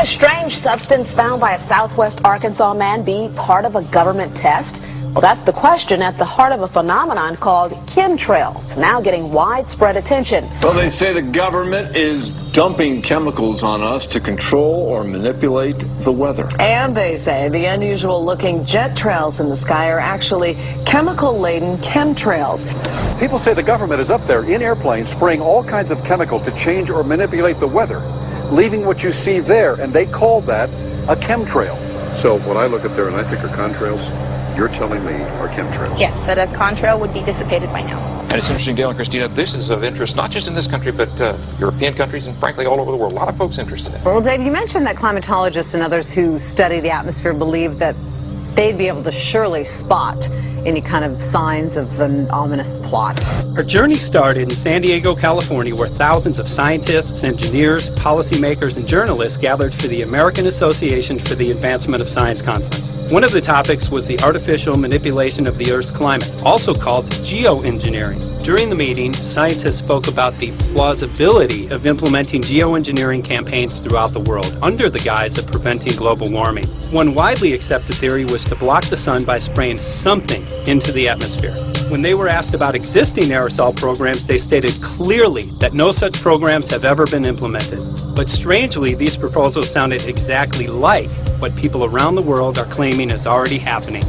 strange substance found by a southwest Arkansas man be part of a government test? Well, that's the question at the heart of a phenomenon called chemtrails, now getting widespread attention. Well, they say the government is dumping chemicals on us to control or manipulate the weather. And they say the unusual-looking jet trails in the sky are actually chemical-laden chemtrails. People say the government is up there in airplanes spraying all kinds of chemicals to change or manipulate the weather, leaving what you see there, and they call that a chemtrail. So when I look up there and I think are contrails, you're telling me are chemtrails? Yes, that a contrail would be dissipated by now. And it's interesting, Dale and Christina, this is of interest not just in this country, but European countries and frankly all over the world. A lot of folks interested in it. Well, Dave, you mentioned that climatologists and others who study the atmosphere believe that they'd be able to surely spot any kind of signs of an ominous plot. Our journey started in San Diego, California, where thousands of scientists, engineers, policymakers, and journalists gathered for the American Association for the Advancement of Science Conference. One of the topics was the artificial manipulation of the Earth's climate, also called geoengineering. During the meeting, scientists spoke about the plausibility of implementing geoengineering campaigns throughout the world under the guise of preventing global warming. One widely accepted theory was to block the sun by spraying something into the atmosphere. When they were asked about existing aerosol programs, they stated clearly that no such programs have ever been implemented. But strangely, these proposals sounded exactly like what people around the world are claiming is already happening.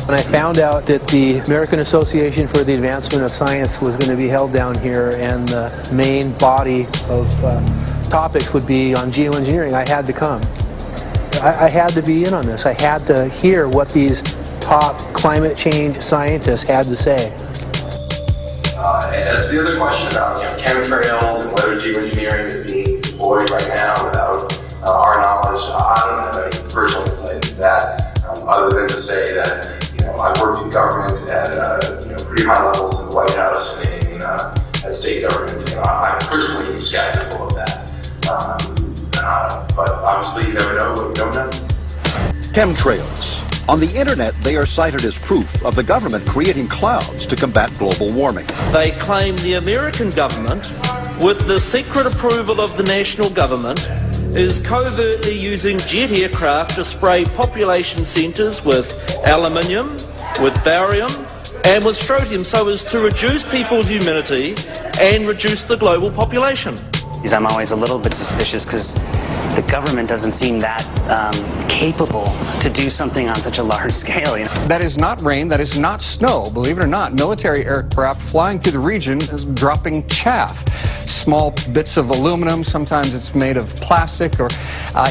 When I found out that the American Association for the Advancement of Science was going to be held down here and the main body of topics would be on geoengineering, I had to come. I had to be in on this. I had to hear what these top climate change scientists had to say. And that's the other question about chemtrails and whether geoengineering is being deployed right now without our knowledge. I don't have any personal insight into that, other than to say that I've worked in government at pretty high levels in the White House and in at state government. I'm personally skeptical of that. But obviously, you never know what you don't know. Chemtrails. On the internet, they are cited as proof of the government creating clouds to combat global warming. They claim the American government, with the secret approval of the national government, is covertly using jet aircraft to spray population centres with aluminium, with barium and with strontium so as to reduce people's immunity and reduce the global population. I'm always a little bit suspicious because the government doesn't seem that capable to do something on such a large scale. That is not rain, that is not snow. Believe it or not, military aircraft flying through the region is dropping chaff. Small bits of aluminum, sometimes it's made of plastic or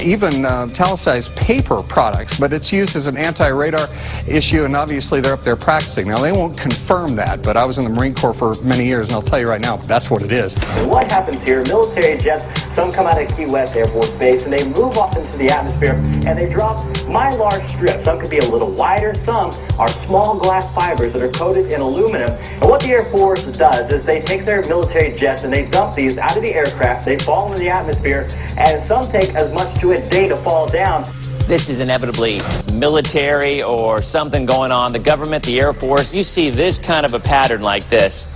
even talicized paper products, but it's used as an anti-radar issue, and obviously they're up there practicing. Now, they won't confirm that, but I was in the Marine Corps for many years, and I'll tell you right now, that's what it is. And what happens here, military jets, some come out of Key West Air Force Base, and they move off into the atmosphere, and they drop mylar strips. Some could be a little wider, some are small glass fibers that are coated in aluminum. And what the Air Force does is they take their military jets and they dump these out of the aircraft, they fall into the atmosphere, and some take as much to a day to fall down. This is inevitably military or something going on. The government, the Air Force, you see this kind of a pattern like this,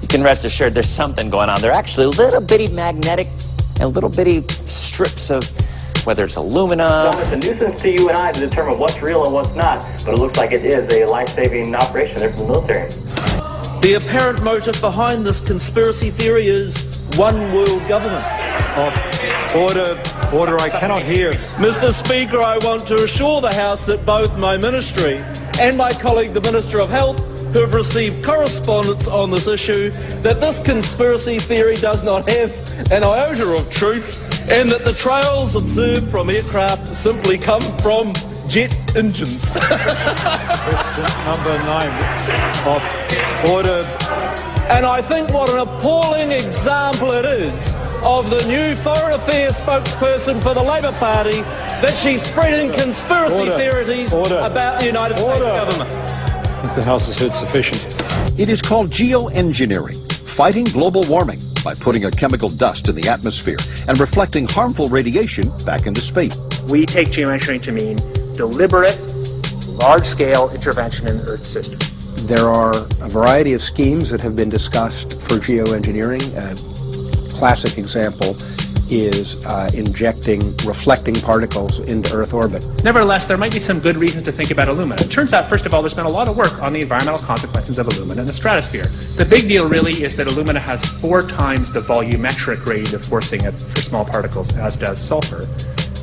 you can rest assured there's something going on. They're actually little bitty magnetic and little bitty strips of, whether it's aluminum. So it's a nuisance to you and I to determine what's real and what's not, but it looks like it is a life-saving operation there for the military. The apparent motive behind this conspiracy theory is one world government. Order, I cannot hear. Mr. Speaker, I want to assure the House that both my ministry and my colleague, the Minister of Health, who have received correspondence on this issue, that this conspiracy theory does not have an iota of truth, and that the trails observed from aircraft simply come from jet engines. Question number 9. Order. And I think what an appalling example it is of the new Foreign Affairs spokesperson for the Labour Party that she's spreading conspiracy theories about the United States government. I think the House has heard sufficient. It is called geoengineering, fighting global warming by putting a chemical dust in the atmosphere and reflecting harmful radiation back into space. We take geoengineering to mean deliberate, large-scale intervention in the Earth's system. There are a variety of schemes that have been discussed for geoengineering. A classic example is injecting reflecting particles into Earth orbit. Nevertheless, there might be some good reasons to think about alumina. It turns out, first of all, there's been a lot of work on the environmental consequences of alumina in the stratosphere. The big deal really is that alumina has 4 times the volumetric radiative forcing for small particles as does sulfur.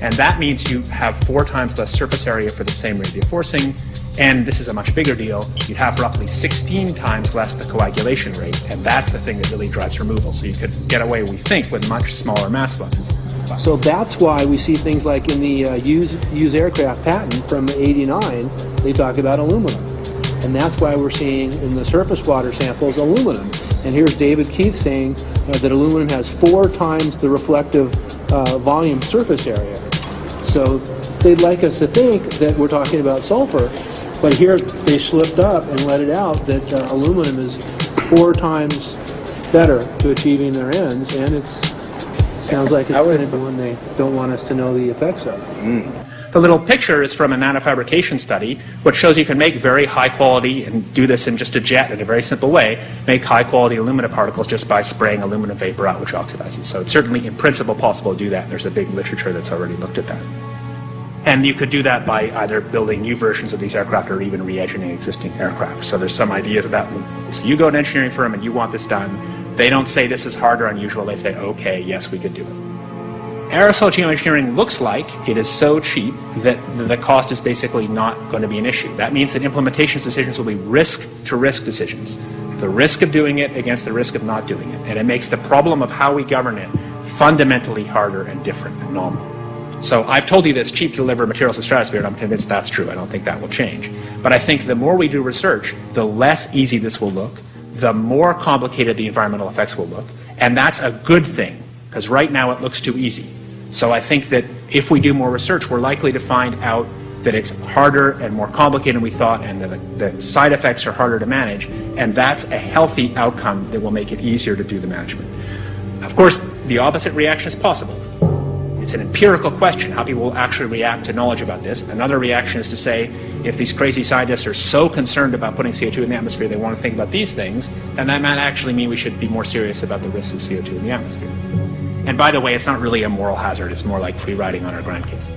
And that means you have 4 times less surface area for the same radiative forcing. And this is a much bigger deal. You'd have roughly 16 times less the coagulation rate, and that's the thing that really drives removal. So you could get away, we think, with much smaller mass fluxes. So that's why we see things like in the used aircraft patent from '89, they talk about aluminum. And that's why we're seeing in the surface water samples aluminum. And here's David Keith saying that aluminum has 4 times the reflective volume surface area. So they'd like us to think that we're talking about sulfur, but here they slipped up and let it out that aluminum is 4 times better to achieving their ends, and it sounds like it's going to be one they don't want us to know the effects of. The little picture is from a nanofabrication study, which shows you can make very high quality, and do this in just a jet in a very simple way, make high quality alumina particles just by spraying aluminum vapor out, which oxidizes. So it's certainly in principle possible to do that. There's a big literature that's already looked at that. And you could do that by either building new versions of these aircraft or even re-engineering existing aircraft. So there's some ideas about, so you go to an engineering firm and you want this done. They don't say this is hard or unusual. They say, okay, yes, we could do it. Aerosol geoengineering looks like it is so cheap that the cost is basically not going to be an issue. That means that implementation decisions will be risk-to-risk decisions. The risk of doing it against the risk of not doing it. And it makes the problem of how we govern it fundamentally harder and different and novel. So I've told you that it's cheap to deliver materials to the stratosphere, and I'm convinced that's true. I don't think that will change. But I think the more we do research, the less easy this will look, the more complicated the environmental effects will look, and that's a good thing, because right now it looks too easy. So I think that if we do more research, we're likely to find out that it's harder and more complicated than we thought, and that the side effects are harder to manage, and that's a healthy outcome that will make it easier to do the management. Of course, the opposite reaction is possible. It's an empirical question, how people will actually react to knowledge about this. Another reaction is to say, if these crazy scientists are so concerned about putting CO2 in the atmosphere, they want to think about these things, then that might actually mean we should be more serious about the risks of CO2 in the atmosphere. And by the way, it's not really a moral hazard, it's more like free riding on our grandkids.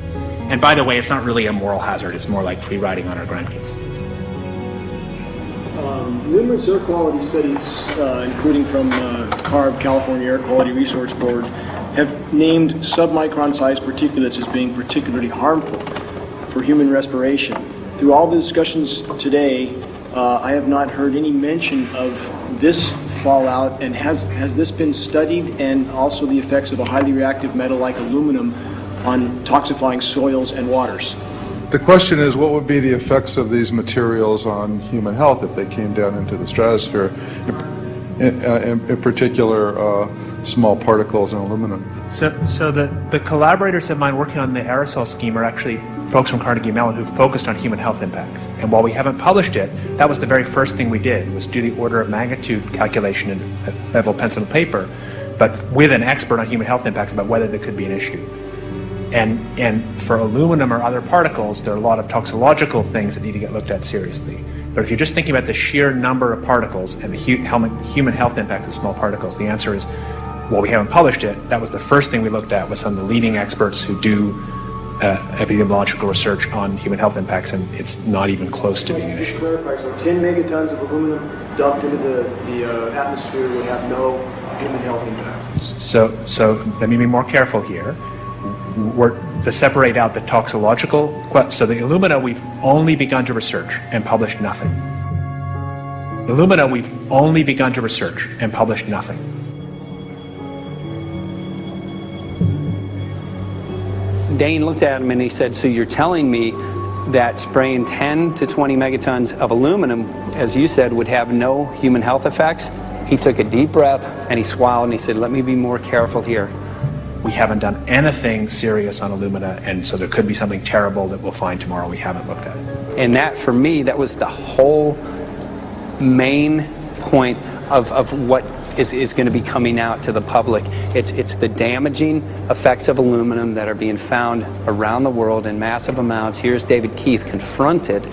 And by the way, it's not really a moral hazard, it's more like free riding on our grandkids. Numerous air quality studies, including from CARB, California Air Quality Resource Board, have named submicron-sized particulates as being particularly harmful for human respiration. Through all the discussions today, I have not heard any mention of this fallout, and has this been studied, and also the effects of a highly reactive metal like aluminum on toxifying soils and waters? The question is, what would be the effects of these materials on human health if they came down into the stratosphere, in particular small particles and aluminum? So the collaborators of mine working on the aerosol scheme are actually folks from Carnegie Mellon who focused on human health impacts. And while we haven't published it, that was the very first thing we did, was do the order of magnitude calculation in level pencil and paper, but with an expert on human health impacts about whether there could be an issue. And for aluminum or other particles, there are a lot of toxicological things that need to get looked at seriously. But if you're just thinking about the sheer number of particles and the human health impact of small particles, the answer is, well, we haven't published it. That was the first thing we looked at with some of the leading experts who do epidemiological research on human health impacts, and it's not even close to being an issue. So 10 megatons of aluminum dumped into the atmosphere would have no human health impact. So let me be more careful here. To separate out the toxicological, so the alumina we've only begun to research and published nothing. Alumina we've only begun to research and published nothing. Dane looked at him and he said, so you're telling me that spraying 10 to 20 megatons of aluminum, as you said, would have no human health effects? He took a deep breath and he swallowed and he said, let me be more careful here. We haven't done anything serious on alumina, and so there could be something terrible that we'll find tomorrow we haven't looked at. And that, for me, that was the whole main point of what is going to be coming out to the public. It's the damaging effects of aluminum that are being found around the world in massive amounts. Here's David Keith confronted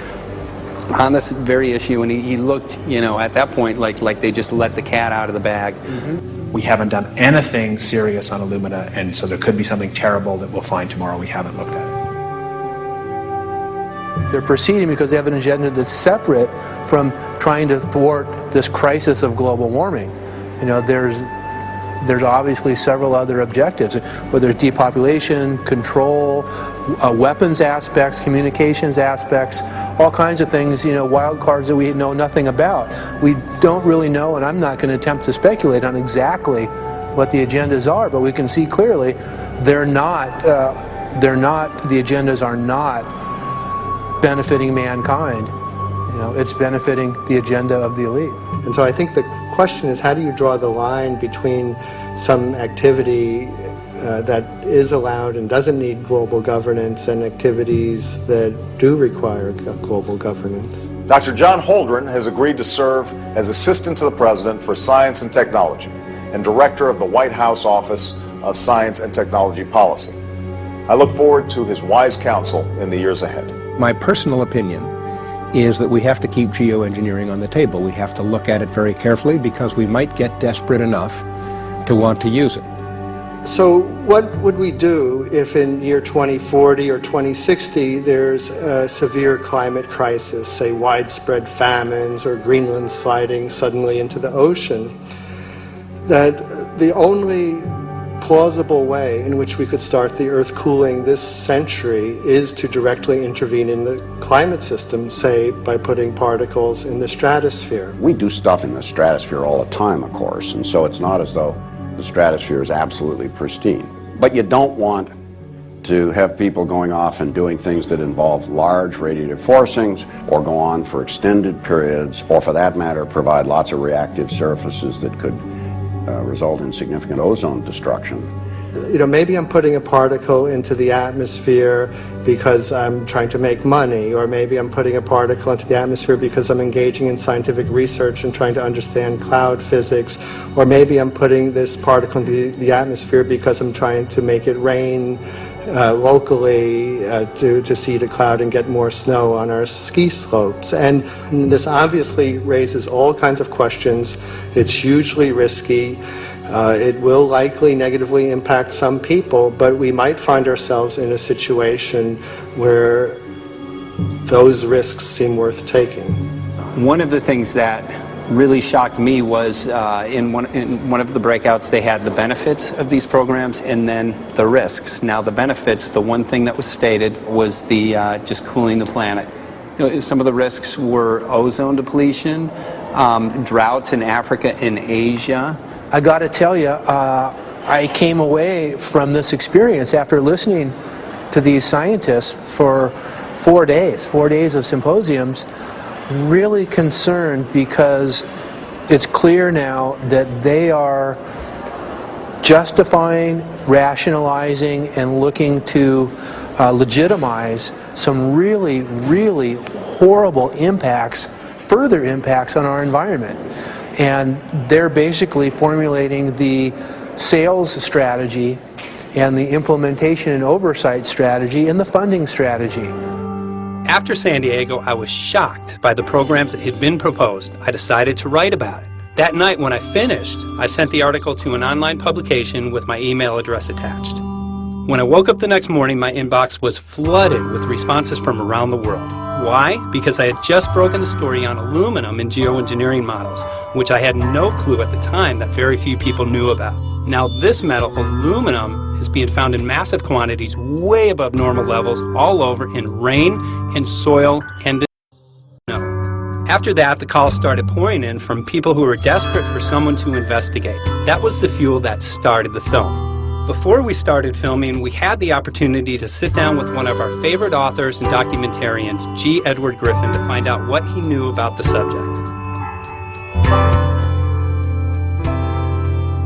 on this very issue, and he looked, at that point like they just let the cat out of the bag. Mm-hmm. we haven't done anything serious on Illumina, and so there could be something terrible that we'll find tomorrow. We haven't looked at it. They're proceeding because they have an agenda that's separate from trying to thwart this crisis of global warming. You know, there's obviously several other objectives, whether it's depopulation, control, weapons aspects, communications aspects, all kinds of things, you know, wild cards that we know nothing about. We don't really know, and I'm not going to attempt to speculate on exactly what the agendas are, but we can see clearly the agendas are not benefiting mankind. You know, it's benefiting the agenda of the elite. And so I think the question is, how do you draw the line between some activity that is allowed and doesn't need global governance and activities that do require global governance? Dr. John Holdren has agreed to serve as Assistant to the President for Science and Technology and Director of the White House Office of Science and Technology Policy. I look forward to his wise counsel in the years ahead. My personal opinion is that we have to keep geoengineering on the table. We have to look at it very carefully because we might get desperate enough to want to use it. So what would we do if in year 2040 or 2060 there's a severe climate crisis, say widespread famines or Greenland sliding suddenly into the ocean? That the only plausible way in which we could start the Earth cooling this century is to directly intervene in the climate system, say by putting particles in the stratosphere. We do stuff in the stratosphere all the time, of course, and so it's not as though the stratosphere is absolutely pristine. But you don't want to have people going off and doing things that involve large radiative forcings or go on for extended periods, or for that matter provide lots of reactive surfaces that could result in significant ozone destruction. You know, maybe I'm putting a particle into the atmosphere because I'm trying to make money, or maybe I'm putting a particle into the atmosphere because I'm engaging in scientific research and trying to understand cloud physics, or maybe I'm putting this particle into the atmosphere because I'm trying to make it rain locally to seed a cloud and get more snow on our ski slopes. And this obviously raises all kinds of questions. It's hugely risky. It will likely negatively impact some people, but we might find ourselves in a situation where those risks seem worth taking. One of the things that really shocked me was in one of the breakouts they had the benefits of these programs and then the risks. Now the benefits, the one thing that was stated was the just cooling the planet. You know, some of the risks were ozone depletion, droughts in Africa and Asia. I got to tell you, I came away from this experience after listening to these scientists for 4 days of symposiums, really concerned, because it's clear now that they are justifying, rationalizing, and looking to legitimize some really, really horrible impacts, further impacts on our environment. And they're basically formulating the sales strategy and the implementation and oversight strategy and the funding strategy. After San Diego, I was shocked by the programs that had been proposed. I decided to write about it. That night when I finished, I sent the article to an online publication with my email address attached. When I woke up the next morning, my inbox was flooded with responses from around the world. Why? Because I had just broken the story on aluminum in geoengineering models, which I had no clue at the time that very few people knew about. Now this metal, aluminum, is being found in massive quantities way above normal levels all over in rain and soil and snow. After that, the calls started pouring in from people who were desperate for someone to investigate. That was the fuel that started the film. Before we started filming, we had the opportunity to sit down with one of our favorite authors and documentarians, G. Edward Griffin, to find out what he knew about the subject.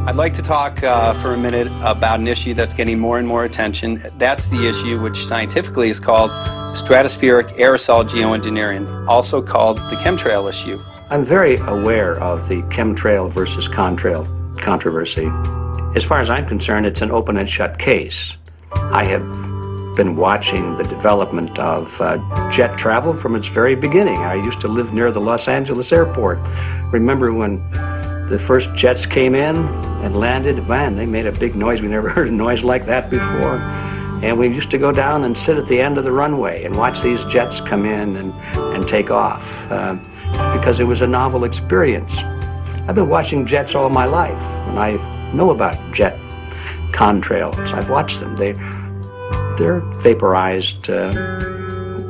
I'd like to talk for a minute about an issue that's getting more and more attention. That's the issue which scientifically is called stratospheric aerosol geoengineering, also called the chemtrail issue. I'm very aware of the chemtrail versus contrail controversy. As far as I'm concerned, it's an open and shut case. I have been watching the development of jet travel from its very beginning. I used to live near the Los Angeles airport. Remember when the first jets came in and landed, man, they made a big noise. We never heard a noise like that before. And we used to go down and sit at the end of the runway and watch these jets come in and take off because it was a novel experience. I've been watching jets all my life, and I know about jet contrails. I've watched them. They're vaporized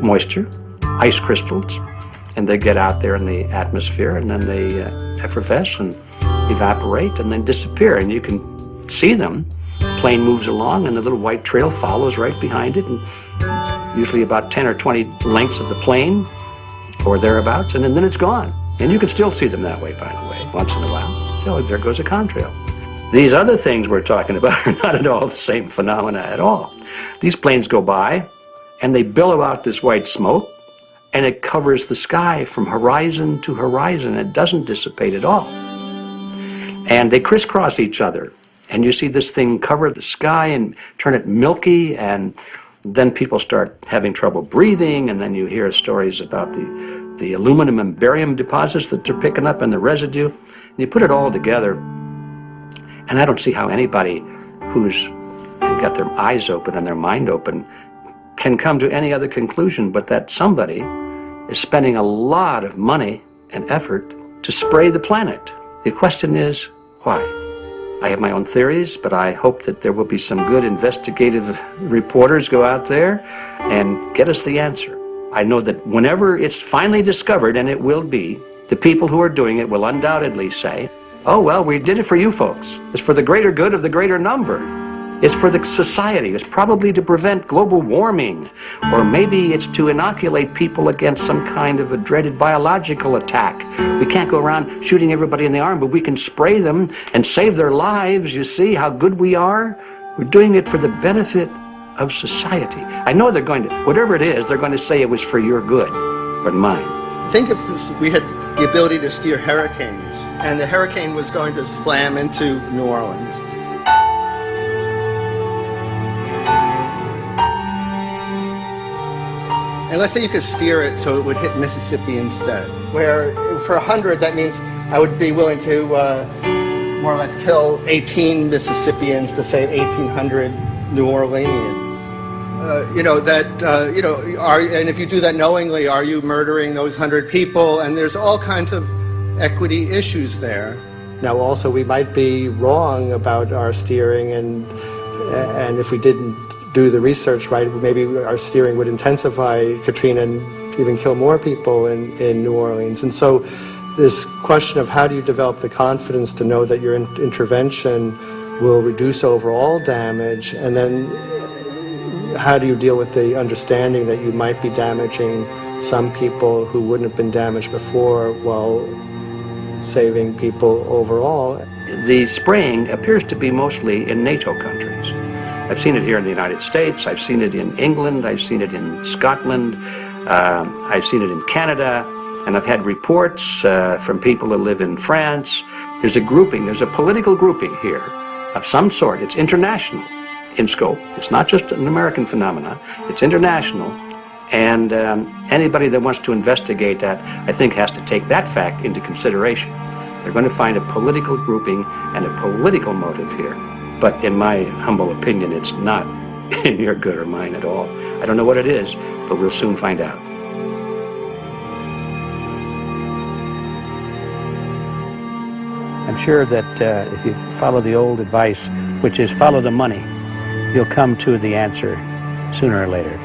moisture, ice crystals, and they get out there in the atmosphere, and then they effervesce and evaporate and then disappear, and you can see them. The plane moves along, and the little white trail follows right behind it, and usually about 10 or 20 lengths of the plane or thereabouts, and then it's gone. And you can still see them that way, by the way, once in a while. So there goes a contrail. These other things we're talking about are not at all the same phenomena at all. These planes go by, and they billow out this white smoke, and it covers the sky from horizon to horizon. It doesn't dissipate at all. And they crisscross each other. And you see this thing cover the sky and turn it milky, and then people start having trouble breathing, and then you hear stories about the aluminum and barium deposits that they're picking up and the residue. And you put it all together, and I don't see how anybody who's got their eyes open and their mind open can come to any other conclusion but that somebody is spending a lot of money and effort to spray the planet. The question is, why? I have my own theories, but I hope that there will be some good investigative reporters go out there and get us the answer. I know that whenever it's finally discovered, and it will be, the people who are doing it will undoubtedly say, oh, well, we did it for you folks. It's for the greater good of the greater number. It's for the society. It's probably to prevent global warming, or maybe it's to inoculate people against some kind of a dreaded biological attack. We can't go around shooting everybody in the arm, but we can spray them and save their lives. You see how good we are? We're doing it for the benefit of society. I know they're going to, whatever it is, they're going to say it was for your good, but mine. Think if we had the ability to steer hurricanes, and the hurricane was going to slam into New Orleans. And let's say you could steer it so it would hit Mississippi instead, where for 100, that means I would be willing to more or less kill 18 Mississippians to save 1,800 New Orleanians. And if you do that knowingly, are you murdering those 100 people? And there's all kinds of equity issues there. Now, also, we might be wrong about our steering, and if we didn't do the research right, maybe our steering would intensify Katrina and even kill more people in New Orleans. And so this question of how do you develop the confidence to know that your intervention will reduce overall damage, and then how do you deal with the understanding that you might be damaging some people who wouldn't have been damaged before while saving people overall? The spraying appears to be mostly in NATO countries. I've seen it here in the United States, I've seen it in England, I've seen it in Scotland, I've seen it in Canada, and I've had reports from people who live in France. There's a grouping, there's a political grouping here of some sort. It's international in scope. It's not just an American phenomenon, it's international. And anybody that wants to investigate that, I think, has to take that fact into consideration. They're going to find a political grouping and a political motive here. But in my humble opinion, it's not in your good or mine at all. I don't know what it is, but we'll soon find out. I'm sure that if you follow the old advice, which is follow the money, you'll come to the answer sooner or later.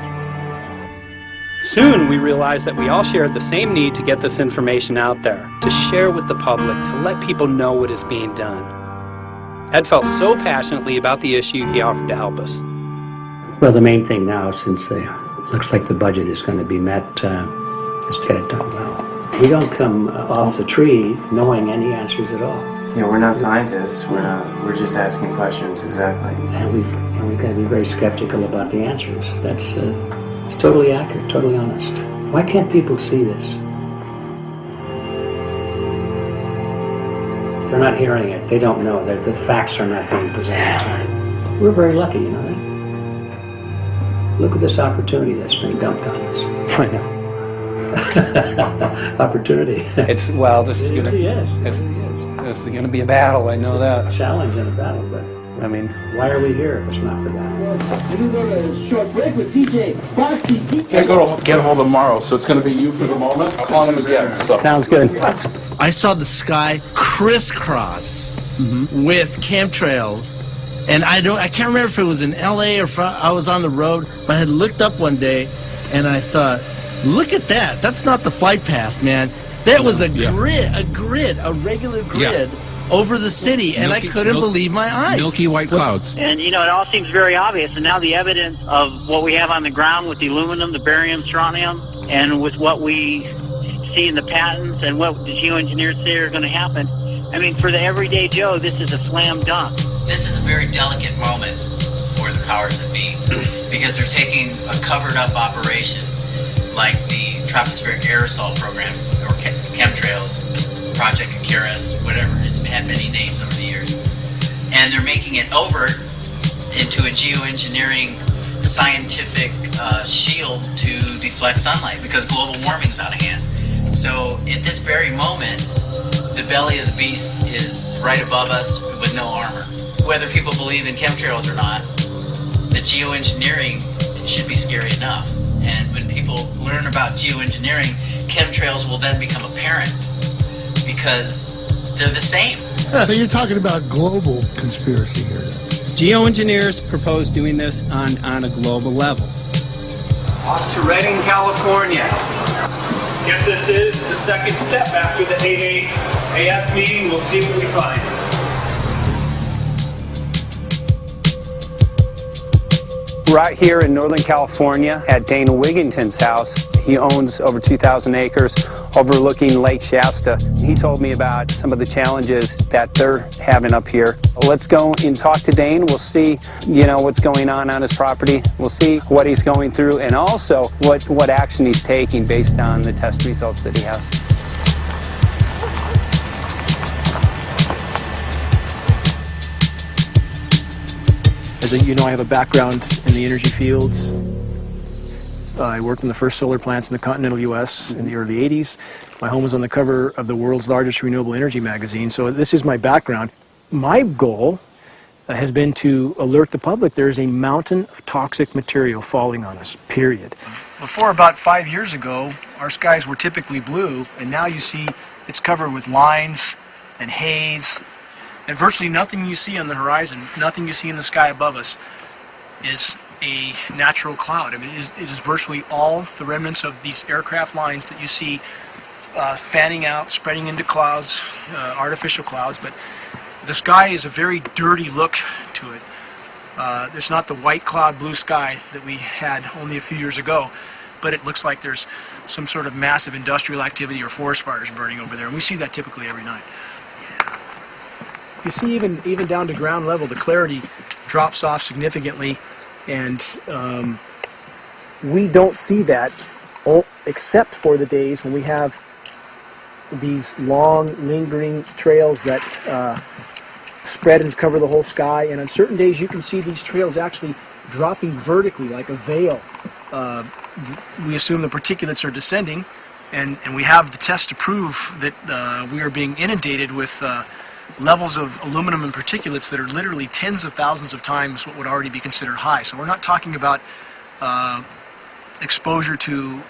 Soon we realized that we all shared the same need to get this information out there, to share with the public, to let people know what is being done. Ed felt so passionately about the issue, he offered to help us. Well, the main thing now, since it looks like the budget is going to be met, is to get it done well. We don't come off the tree knowing any answers at all. Yeah, we're not scientists. We're just asking questions, exactly. And we've got to be very skeptical about the answers. That's it's totally accurate, totally honest. Why can't people see this? They're not hearing it. They don't know. The facts are not being presented to them. We're very lucky, you know that? Look at this opportunity that's being dumped on us. I know. Opportunity. It's, well, this is It going really is. to... It really is. This is going to be a battle, I know that. Challenge and a battle, but I mean, why are we here if it's not for that? We're going to go to a short break with DJ Foxy. I go to get home tomorrow, so it's going to be you for the moment. I'll call him again. So. Sounds good. I saw the sky crisscross with chemtrails, and I can't remember if it was in LA or if I was on the road, but I had looked up one day and I thought, look at that. That's not the flight path, man. That was a grid, a regular grid over the city, and I couldn't believe my eyes. Milky white clouds. And, you know, it all seems very obvious, and now the evidence of what we have on the ground with the aluminum, the barium, strontium, and with what we see in the patents and what the geoengineers say are going to happen, I mean, for the everyday Joe, this is a slam dunk. This is a very delicate moment for the powers that be, because they're taking a covered-up operation like the tropospheric aerosol program, or chemtrails, Project Icarus, whatever. It's had many names over the years. And they're making it over into a geoengineering scientific shield to deflect sunlight, because global warming's out of hand. So at this very moment, the belly of the beast is right above us with no armor. Whether people believe in chemtrails or not, the geoengineering should be scary enough. And when people learn about geoengineering, chemtrails will then become apparent, because they're the same. So you're talking about global conspiracy here. Geoengineers propose doing this on a global level. Off to Redding, California. Guess this is the second step after the 8 AF meeting. We'll see what we find. Right here in Northern California at Dana Wigginton's house. He owns over 2,000 acres overlooking Lake Shasta. He told me about some of the challenges that they're having up here. Let's go and talk to Dane. We'll see, you know, what's going on his property. We'll see what he's going through, and also what action he's taking based on the test results that he has. As you know, I have a background in the energy fields. I worked in the first solar plants in the continental U.S. in the early 80s. My home was on the cover of the world's largest renewable energy magazine, so this is my background. My goal has been to alert the public there is a mountain of toxic material falling on us, period. Before about 5 years ago, our skies were typically blue, and now you see it's covered with lines and haze, and virtually nothing you see on the horizon, nothing you see in the sky above us is a natural cloud. I mean, it is virtually all the remnants of these aircraft lines that you see fanning out, spreading into clouds, artificial clouds, but the sky is a very dirty look to it. There's not the white cloud blue sky that we had only a few years ago, but it looks like there's some sort of massive industrial activity or forest fires burning over there, and we see that typically every night. You see, even down to ground level, the clarity drops off significantly, and we don't see that except for the days when we have these long, lingering trails that spread and cover the whole sky, and on certain days you can see these trails actually dropping vertically like a veil. We assume the particulates are descending, and we have the test to prove that we are being inundated with levels of aluminum and particulates that are literally tens of thousands of times what would already be considered high. So we're not talking about exposure to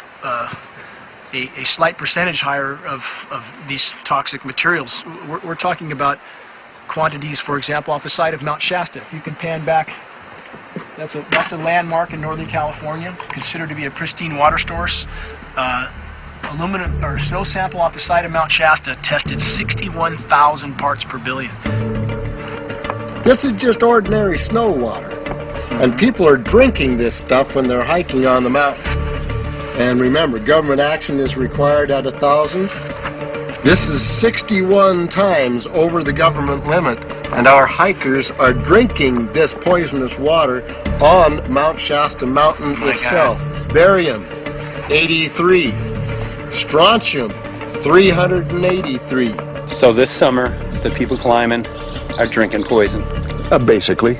a slight percentage higher of these toxic materials. We're talking about quantities, for example, off the side of Mount Shasta. If you can pan back, that's a landmark in Northern California, considered to be a pristine water source. Aluminum or snow sample off the side of Mount Shasta tested 61,000 parts per billion. This is just ordinary snow water, and people are drinking this stuff when they're hiking on the mountain. And remember, government action is required at 1,000. This is 61 times over the government limit, and our hikers are drinking this poisonous water on Mount Shasta Mountain itself. Barium, 83. Strontium, 383. So this summer, the people climbing are drinking poison. Basically.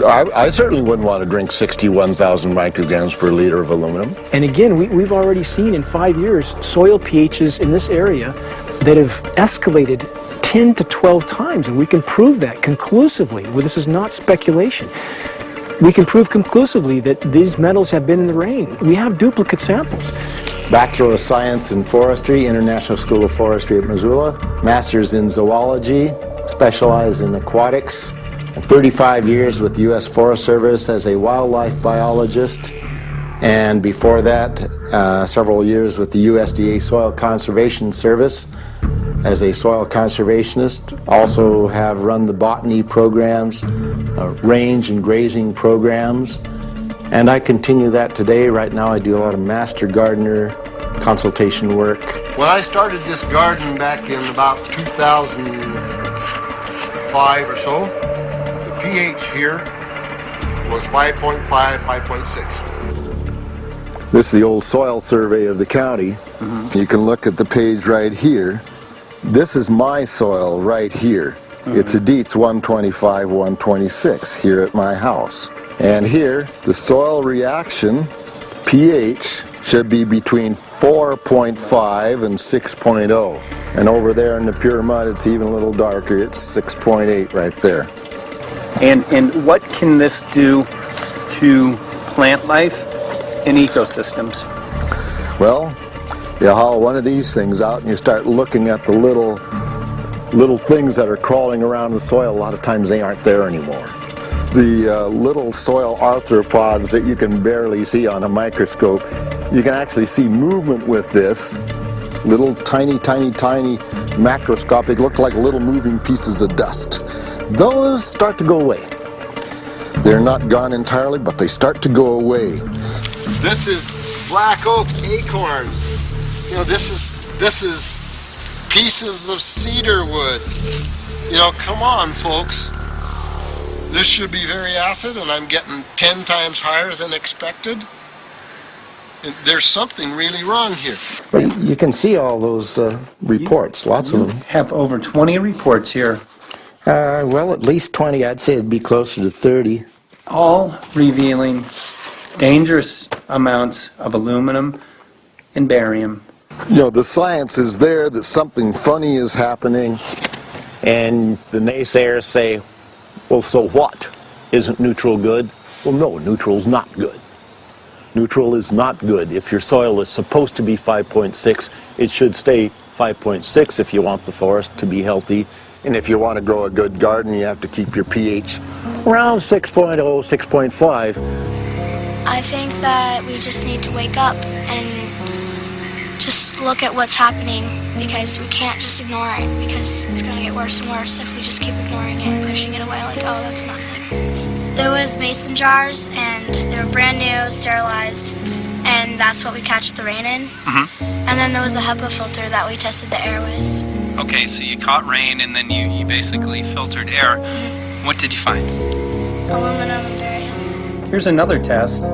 I certainly wouldn't want to drink 61,000 micrograms per liter of aluminum. And again, we've already seen in 5 years soil pHs in this area that have escalated 10 to 12 times, and we can prove that conclusively. Well, this is not speculation. We can prove conclusively that these metals have been in the rain. We have duplicate samples. Bachelor of Science in Forestry, International School of Forestry at Missoula. Master's in Zoology, specialized in aquatics. And 35 years with the U.S. Forest Service as a wildlife biologist. And before that, several years with the USDA Soil Conservation Service as a soil conservationist. Also have run the botany programs, range and grazing programs. And I continue that today. Right now I do a lot of master gardener consultation work. When I started this garden back in about 2005 or so, the pH here was 5.5, 5.6. This is the old soil survey of the county. You can look at the page right here. This is my soil right here. It's a Dietz 125, 126 here at my house. And here, the soil reaction pH should be between 4.5 and 6.0. And over there in the pure mud, it's even a little darker. It's 6.8 right there. And what can this do to plant life and ecosystems? Well, you haul one of these things out and you start looking at the little things that are crawling around the soil. A lot of times they aren't there anymore. The little soil arthropods that you can barely see on a microscope, you can actually see movement with this. Little tiny macroscopic, look like little moving pieces of dust. Those start to go away. They're not gone entirely, but they start to go away. This is black oak acorns. You know, this is pieces of cedar wood. You know, come on, folks. This should be very acid, and I'm getting 10 times higher than expected. There's something really wrong here. Well, you can see all those reports, lots of them. Have over 20 reports here. Well, at least 20. I'd say it'd be closer to 30. All revealing dangerous amounts of aluminum and barium. You know, the science is there that something funny is happening. And the naysayers say, well, so what? Isn't neutral good? Well, no, neutral's not good. Neutral is not good. If your soil is supposed to be 5.6, it should stay 5.6 if you want the forest to be healthy. And if you want to grow a good garden, you have to keep your pH around 6.0, 6.5. I think that we just need to wake up and just look at what's happening, because we can't just ignore it, because it's going to get worse and worse if we just keep ignoring it and pushing it away like, oh, that's nothing. There was mason jars, and they were brand new, sterilized, and that's what we catch the rain in. And then there was a HEPA filter that we tested the air with. Okay, so you caught rain and then you basically filtered air. What did you find? Aluminum and barium. Here's another test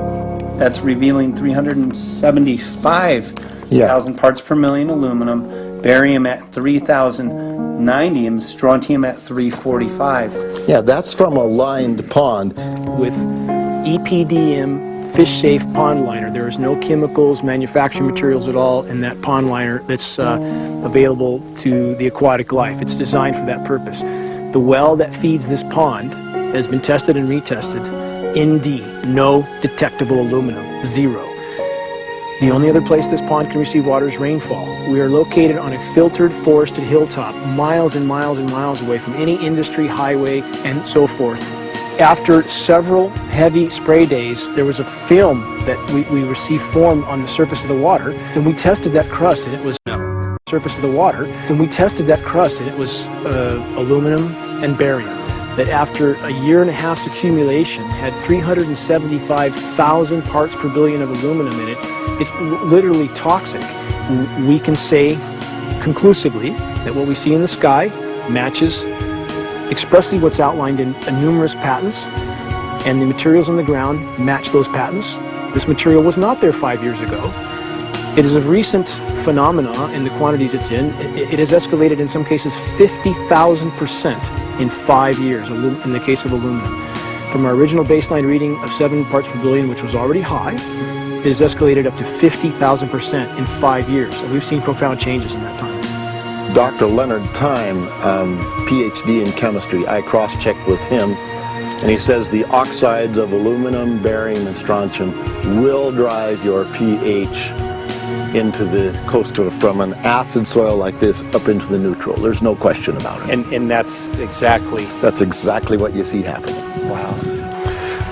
that's revealing 375,000 parts per million aluminum, barium at 3,090, and strontium at 345. Yeah, that's from a lined pond. With EPDM fish-safe pond liner. There is no chemicals, manufacturing materials at all in that pond liner that's available to the aquatic life. It's designed for that purpose. The well that feeds this pond has been tested and retested. ND, no detectable aluminum, 0. The only other place this pond can receive water is rainfall. We are located on a filtered, forested hilltop, miles and miles and miles away from any industry, highway, and so forth. After several heavy spray days, there was a film that we received formed on the surface of the water, and we tested that crust, and it was surface of the water, and we tested that crust, and it was aluminum and barium. That after a year and a half's accumulation had 375,000 parts per billion of aluminum in it. It's literally toxic. We can say conclusively that what we see in the sky matches expressly what's outlined in numerous patents, and the materials on the ground match those patents. This material was not there 5 years ago. It is a recent phenomena in the quantities it's in. It has escalated in some cases 50,000% in 5 years in the case of aluminum. From our original baseline reading of 7 parts per billion, which was already high, it has escalated up to 50,000% in 5 years. So we've seen profound changes in that time. Dr. Leonard Time, PhD in chemistry, I cross-checked with him, and he says the oxides of aluminum, barium, and strontium will drive your pH into the coastal, from an acid soil like this up into the neutral. There's no question about it. And that's exactly... That's exactly what you see happening. Wow.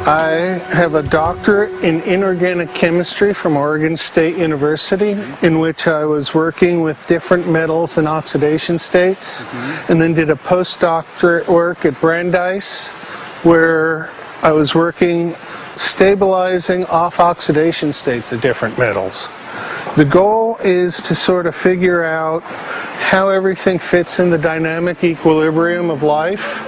I have a doctorate in inorganic chemistry from Oregon State University, in which I was working with different metals and oxidation states, and then did a postdoctorate work at Brandeis, where I was working stabilizing off oxidation states of different metals. The goal is to sort of figure out how everything fits in the dynamic equilibrium of life.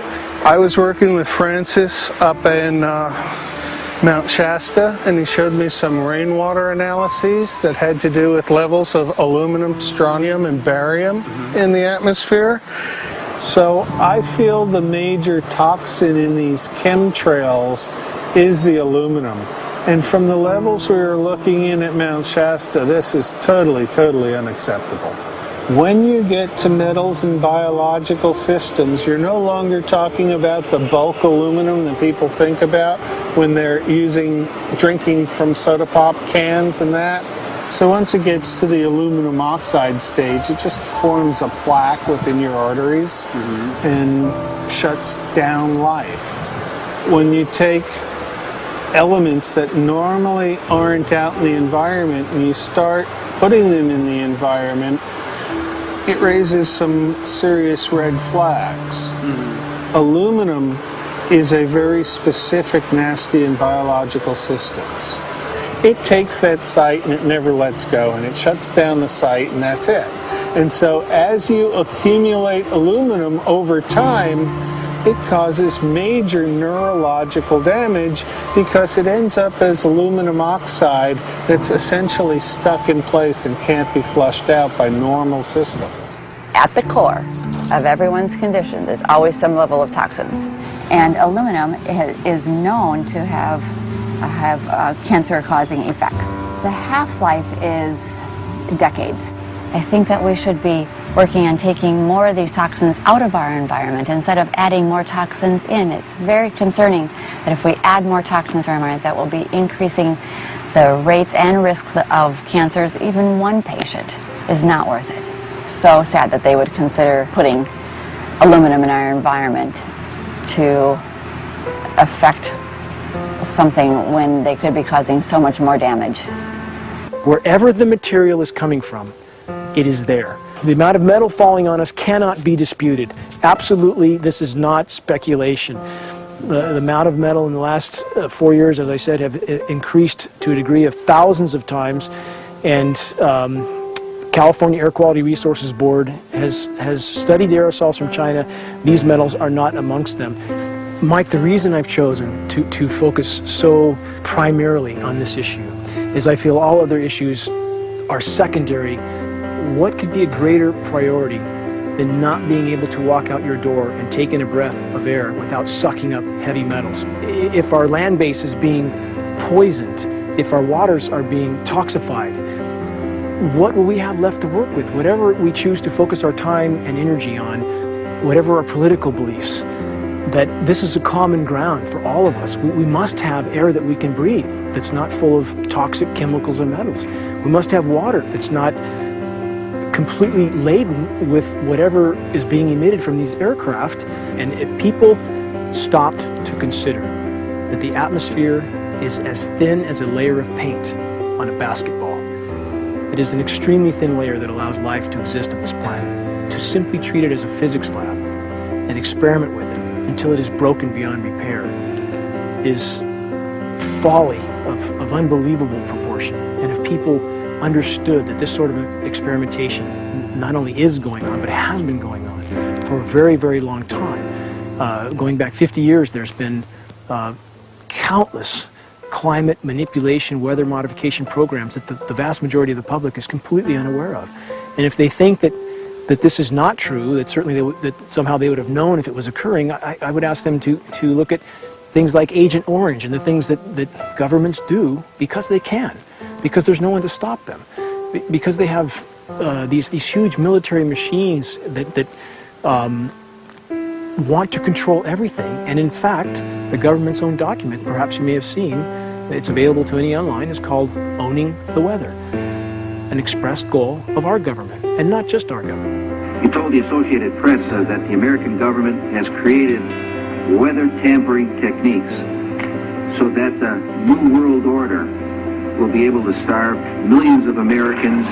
I was working with Francis up in Mount Shasta, and he showed me some rainwater analyses that had to do with levels of aluminum, strontium, and barium in the atmosphere. So I feel the major toxin in these chemtrails is the aluminum. And from the levels we were looking in at Mount Shasta, this is totally, totally unacceptable. When you get to metals and biological systems, you're no longer talking about the bulk aluminum that people think about when they're drinking from soda pop cans and that. So once it gets to the aluminum oxide stage, it just forms a plaque within your arteries and shuts down life. When you take elements that normally aren't out in the environment and you start putting them in the environment, it raises some serious red flags. Aluminum is a very specific nasty in biological systems. It takes that site and it never lets go, and it shuts down the site, and that's it. And so as you accumulate aluminum over time, it causes major neurological damage because it ends up as aluminum oxide that's essentially stuck in place and can't be flushed out by normal systems. At the core of everyone's condition, there's always some level of toxins. And aluminum is known to have cancer-causing effects. The half-life is decades. I think that we should be working on taking more of these toxins out of our environment instead of adding more toxins in. It's very concerning that if we add more toxins to our environment, that will be increasing the rates and risks of cancers. Even one patient is not worth it. So sad that they would consider putting aluminum in our environment to affect something when they could be causing so much more damage. Wherever the material is coming from, it is there. The amount of metal falling on us cannot be disputed. Absolutely, this is not speculation. The amount of metal in the last 4 years, as I said, have increased to a degree of thousands of times, and California Air Quality Resources Board has studied the aerosols from China. These metals are not amongst them. Mike, the reason I've chosen to focus so primarily on this issue is I feel all other issues are secondary. What could be a greater priority than not being able to walk out your door and take in a breath of air without sucking up heavy metals? If our land base is being poisoned, if our waters are being toxified, what will we have left to work with? Whatever we choose to focus our time and energy on, whatever our political beliefs, that this is a common ground for all of us. We must have air that we can breathe that's not full of toxic chemicals and metals. We must have water that's not completely laden with whatever is being emitted from these aircraft. And if people stopped to consider that the atmosphere is as thin as a layer of paint on a basketball, it is an extremely thin layer that allows life to exist on this planet, to simply treat it as a physics lab and experiment with it until it is broken beyond repair is folly of unbelievable proportion. And if people understood that this sort of experimentation not only is going on, but has been going on for a very, very long time. Going back 50 years, there's been countless climate manipulation, weather modification programs that the vast majority of the public is completely unaware of. And if they think that this is not true, that certainly that somehow they would have known if it was occurring, I would ask them to look at things like Agent Orange and the things that governments do because they can, because there's no one to stop them, because they have these huge military machines that want to control everything. And in fact, the government's own document, perhaps you may have seen, it's available to any online, is called Owning the Weather, an expressed goal of our government, and not just our government. He told the Associated Press that the American government has created weather tampering techniques so that the New World Order will be able to starve millions of Americans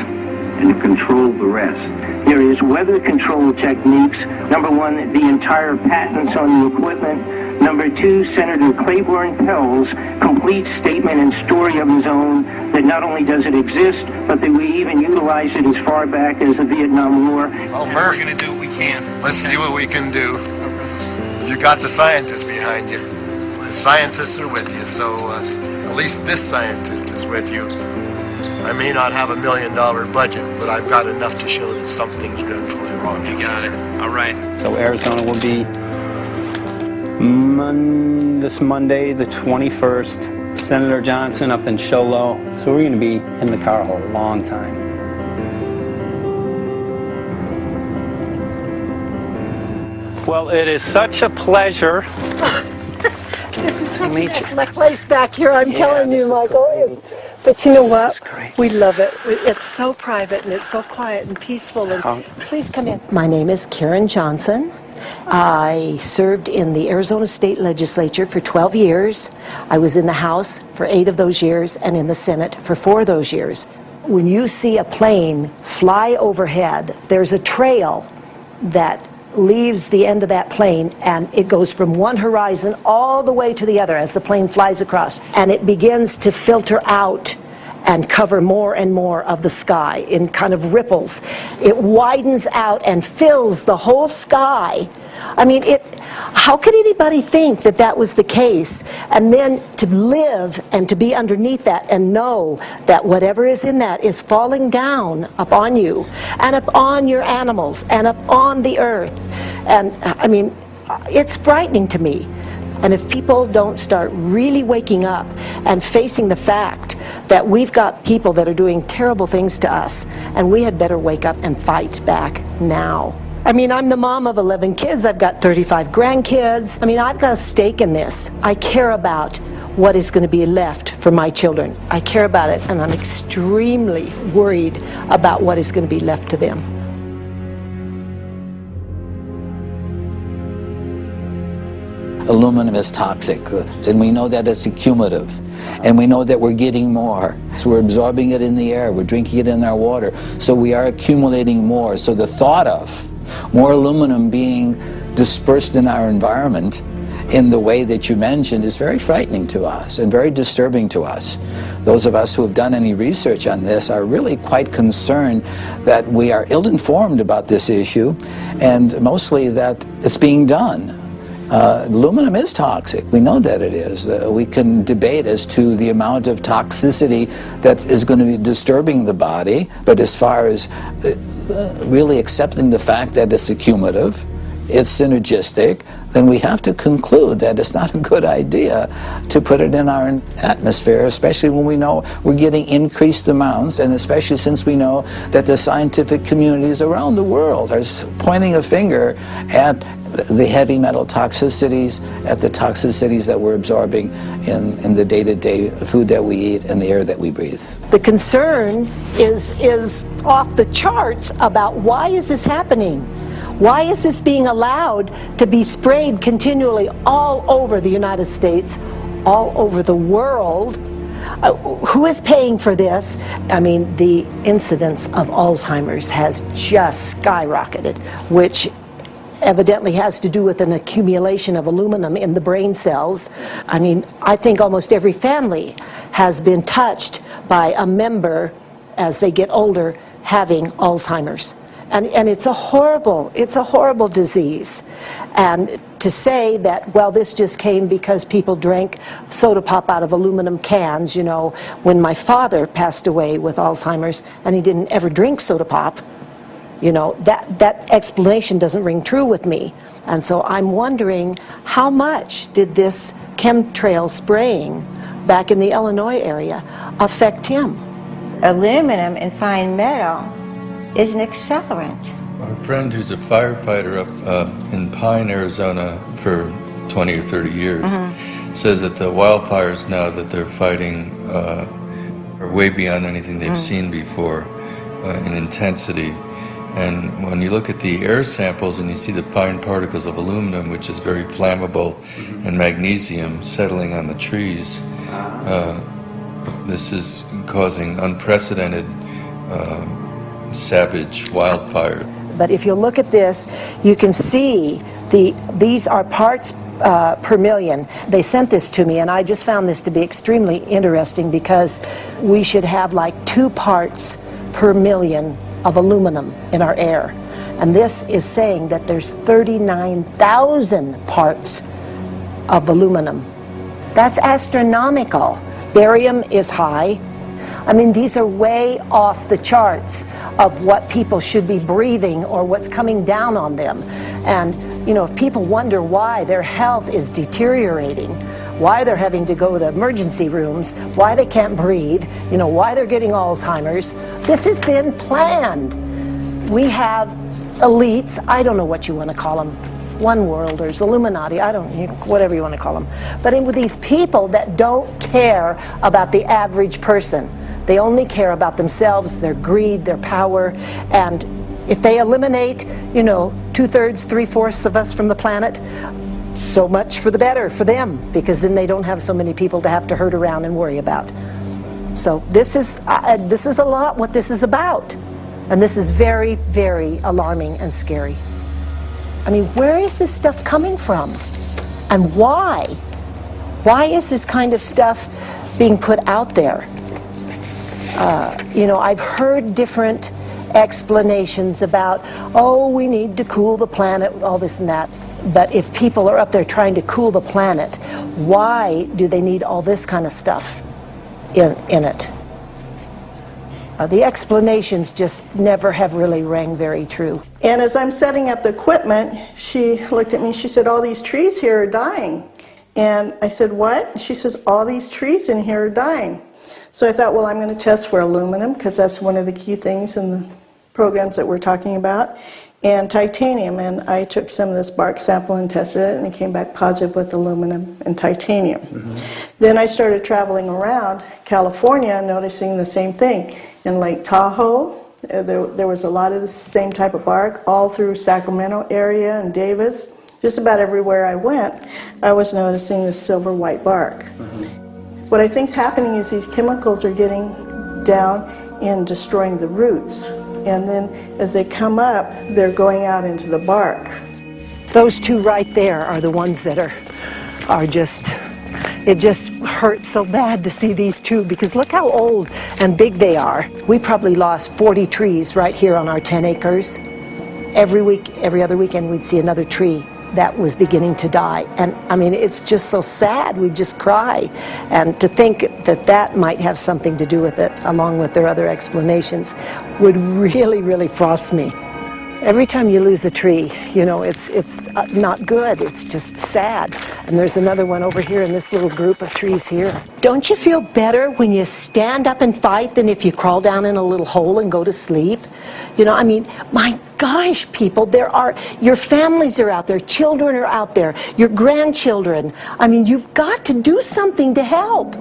and to control the rest. There is weather control techniques. Number one, the entire patents on the equipment. Number two, Senator Claiborne Pell's complete statement and story of his own that not only does it exist, but that we even utilize it as far back as the Vietnam War. Well, Murph, we're going to do what we can. Let's see what we can do. You got the scientists behind you. The scientists are with you, so at least this scientist is with you. I may not have $1 million budget, but I've got enough to show that something's dreadfully wrong. You got it. All right. So Arizona will be this Monday, the 21st. Senator Johnson up in Show Low. So we're going to be in the car a long time. Well, it is such a pleasure. This is such an excellent place back here, I'm telling you, Michael. But you know what? We love it. It's so private and it's so quiet and peaceful. And please come in. My name is Karen Johnson. I served in the Arizona State Legislature for 12 years. I was in the House for 8 of those years and in the Senate for 4 of those years. When you see a plane fly overhead, there's a trail that leaves the end of that plane, and it goes from one horizon all the way to the other as the plane flies across, and it begins to filter out and cover more and more of the sky in kind of ripples. It widens out and fills the whole sky. I mean, how could anybody think that that was the case? And then to live and to be underneath that and know that whatever is in that is falling down upon you and upon your animals and upon the earth. And I mean, it's frightening to me. And if people don't start really waking up and facing the fact that we've got people that are doing terrible things to us, and we had better wake up and fight back now. I mean, I'm the mom of 11 kids. I've got 35 grandkids. I mean, I've got a stake in this. I care about what is going to be left for my children. I care about it, and I'm extremely worried about what is going to be left to them. Aluminum is toxic, and we know that it's accumulative, and we know that we're getting more. So we're absorbing it in the air, we're drinking it in our water, so we are accumulating more. So the thought of more aluminum being dispersed in our environment in the way that you mentioned is very frightening to us and very disturbing to us. Those of us who have done any research on this are really quite concerned that we are ill-informed about this issue, and mostly that it's being done. Aluminum is toxic. We know that it is. We can debate as to the amount of toxicity that is going to be disturbing the body, but as far as really accepting the fact that it's accumulative, it's synergistic, then we have to conclude that it's not a good idea to put it in our atmosphere, especially when we know we're getting increased amounts, and especially since we know that the scientific communities around the world are pointing a finger at the heavy metal toxicities, at the toxicities that we're absorbing in the day-to-day food that we eat and the air that we breathe. The concern is off the charts about why is this happening? Why is this being allowed to be sprayed continually all over the United States, all over the world? Who is paying for this? I mean, the incidence of Alzheimer's has just skyrocketed, which evidently has to do with an accumulation of aluminum in the brain cells. I mean, I think almost every family has been touched by a member as they get older having Alzheimer's. And it's a horrible disease. And to say that, well, this just came because people drank soda pop out of aluminum cans, you know, when my father passed away with Alzheimer's and he didn't ever drink soda pop, you know, that explanation doesn't ring true with me. And so I'm wondering, how much did this chemtrail spraying back in the Illinois area affect him? Aluminum and fine metal is an accelerant. My friend who's a firefighter up in Pine, Arizona for 20 or 30 years says that the wildfires now that they're fighting are way beyond anything they've seen before in intensity. And when you look at the air samples and you see the fine particles of aluminum, which is very flammable, and magnesium settling on the trees, this is causing unprecedented savage wildfire. But if you look at this, you can see these are parts per million. They sent this to me, and I just found this to be extremely interesting because we should have like 2 parts per million of aluminum in our air. And this is saying that there's 39,000 parts of aluminum. That's astronomical. Barium is high. I mean, these are way off the charts of what people should be breathing or what's coming down on them. And, you know, if people wonder why their health is deteriorating, why they're having to go to emergency rooms, why they can't breathe, you know, why they're getting Alzheimer's, this has been planned. We have elites, I don't know what you want to call them, one worlders, Illuminati, I don't know, whatever you want to call them. But with these people that don't care about the average person. They only care about themselves, their greed, their power, and if they eliminate, you know, 2/3, 3/4 of us from the planet, so much for the better for them, because then they don't have so many people to have to herd around and worry about. So this is a lot what this is about, and this is very, very alarming and scary. I mean, where is this stuff coming from, and why? Why is this kind of stuff being put out there? You know, I've heard different explanations about, oh, we need to cool the planet, all this and that. But if people are up there trying to cool the planet, why do they need all this kind of stuff in it? The explanations just never have really rang very true. And as I'm setting up the equipment, she looked at me, she said, all these trees here are dying. And I said, what? She says, all these trees in here are dying. So I thought, well, I'm going to test for aluminum, because that's one of the key things in the programs that we're talking about, and titanium. And I took some of this bark sample and tested it, and it came back positive with aluminum and titanium. Then I started traveling around California, noticing the same thing. In Lake Tahoe, there was a lot of the same type of bark, all through Sacramento area and Davis. Just about everywhere I went, I was noticing this silver-white bark. What I think's happening is these chemicals are getting down and destroying the roots. And then as they come up, they're going out into the bark. Those 2 right there are the ones that are just, it just hurts so bad to see these 2, because look how old and big they are. We probably lost 40 trees right here on our 10 acres. Every week, every other weekend, we'd see another tree that was beginning to die. And I mean, it's just so sad, we just cry. And to think that that might have something to do with it, along with their other explanations, would really, really frost me. Every time you lose a tree, you know, it's not good, it's just sad. And there's another one over here in this little group of trees here. Don't you feel better when you stand up and fight than if you crawl down in a little hole and go to sleep? You know, I mean, my gosh, people, your families are out there, children are out there, your grandchildren. I mean, you've got to do something to help.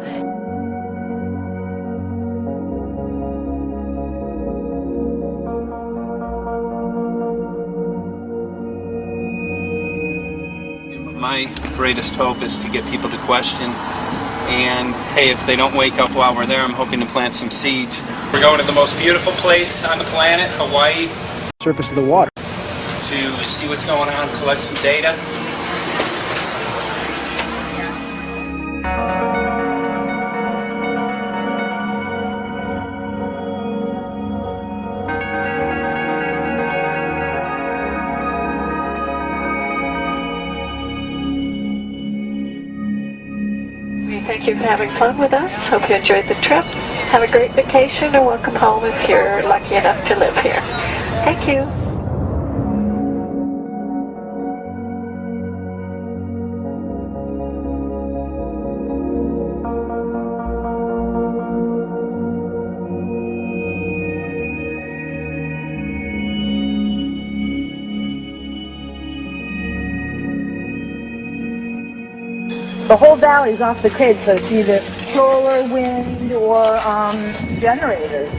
My greatest hope is to get people to question, and hey, if they don't wake up while we're there, I'm hoping to plant some seeds. We're going to the most beautiful place on the planet, Hawaii. Surface of the water. To see what's going on, collect some data. Thank you for having fun with us. Hope you enjoyed the trip. Have a great vacation and welcome home if you're lucky enough to live here. Thank you. The whole valley's off the grid, so it's either solar, wind, or generators.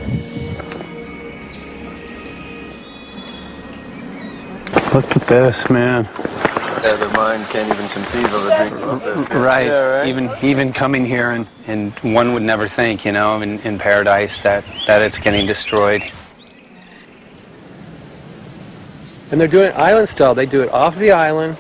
Look at this, man. Yeah, the mind can't even conceive of a dream of this. Right. Yeah, right. Even coming here, and one would never think, you know, in paradise that it's getting destroyed. And they're doing it island style. They do it off the island,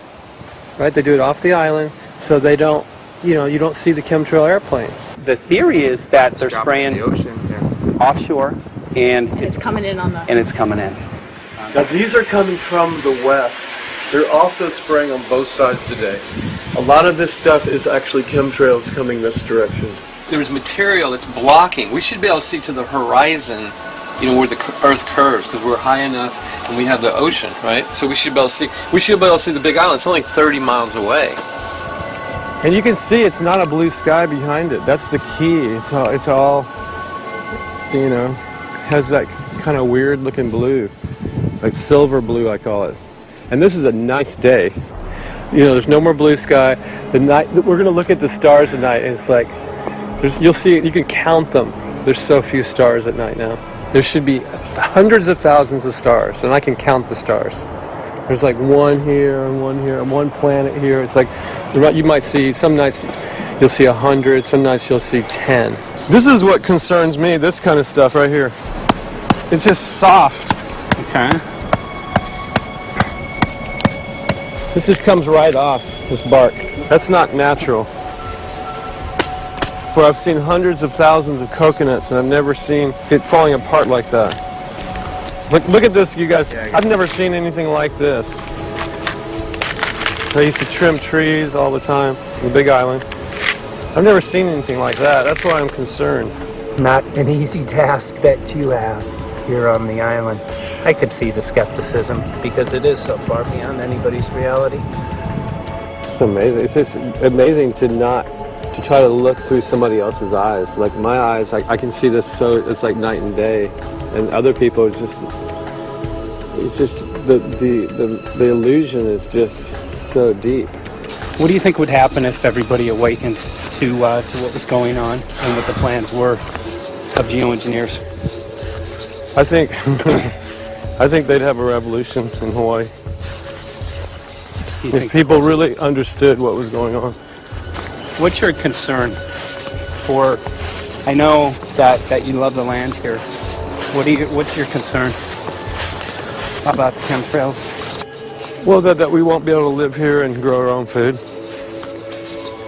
right? They do it off the island, so they don't, you know, you don't see the chemtrail airplane. The theory is that they're spraying the ocean, offshore, and It's coming in on the... and it's coming in. Now these are coming from the west. They're also spraying on both sides today. A lot of this stuff is actually chemtrails coming this direction. There's material that's blocking. We should be able to see to the horizon, you know, where the Earth curves, because we're high enough and we have the ocean, right? So we should be able to see. We should be able to see the Big Island. It's only 30 miles away. And you can see it's not a blue sky behind it. That's the key. It's all, you know, has that kind of weird looking blue, like silver blue, I call it. And this is a nice day. You know, there's no more blue sky. The night, we're going to look at the stars at night, and it's like, you'll see, you can count them. There's so few stars at night now. There should be hundreds of thousands of stars, and I can count the stars. There's like one here, and one planet here. It's like, you might see, some nights you'll see 100, some nights you'll see 10. This is what concerns me, this kind of stuff right here. It's just soft. Okay. This just comes right off, this bark. That's not natural. For I've seen hundreds of thousands of coconuts, and I've never seen it falling apart like that. Look at this, you guys. I've never seen anything like this. I used to trim trees all the time in the Big Island. I've never seen anything like that. That's why I'm concerned. Not an easy task that you have here on the island. I could see the skepticism because it is so far beyond anybody's reality. It's amazing. It's just amazing to try to look through somebody else's eyes. Like my eyes, I can see this, so it's like night and day. And other people, it's just the illusion is just so deep. What do you think would happen if everybody awakened to what was going on and what the plans were of geoengineers? I think they'd have a revolution in Hawaii. If people really understood what was going on. What's your concern for? I know that you love the land here. What's your concern about the chemtrails? Well, that we won't be able to live here and grow our own food,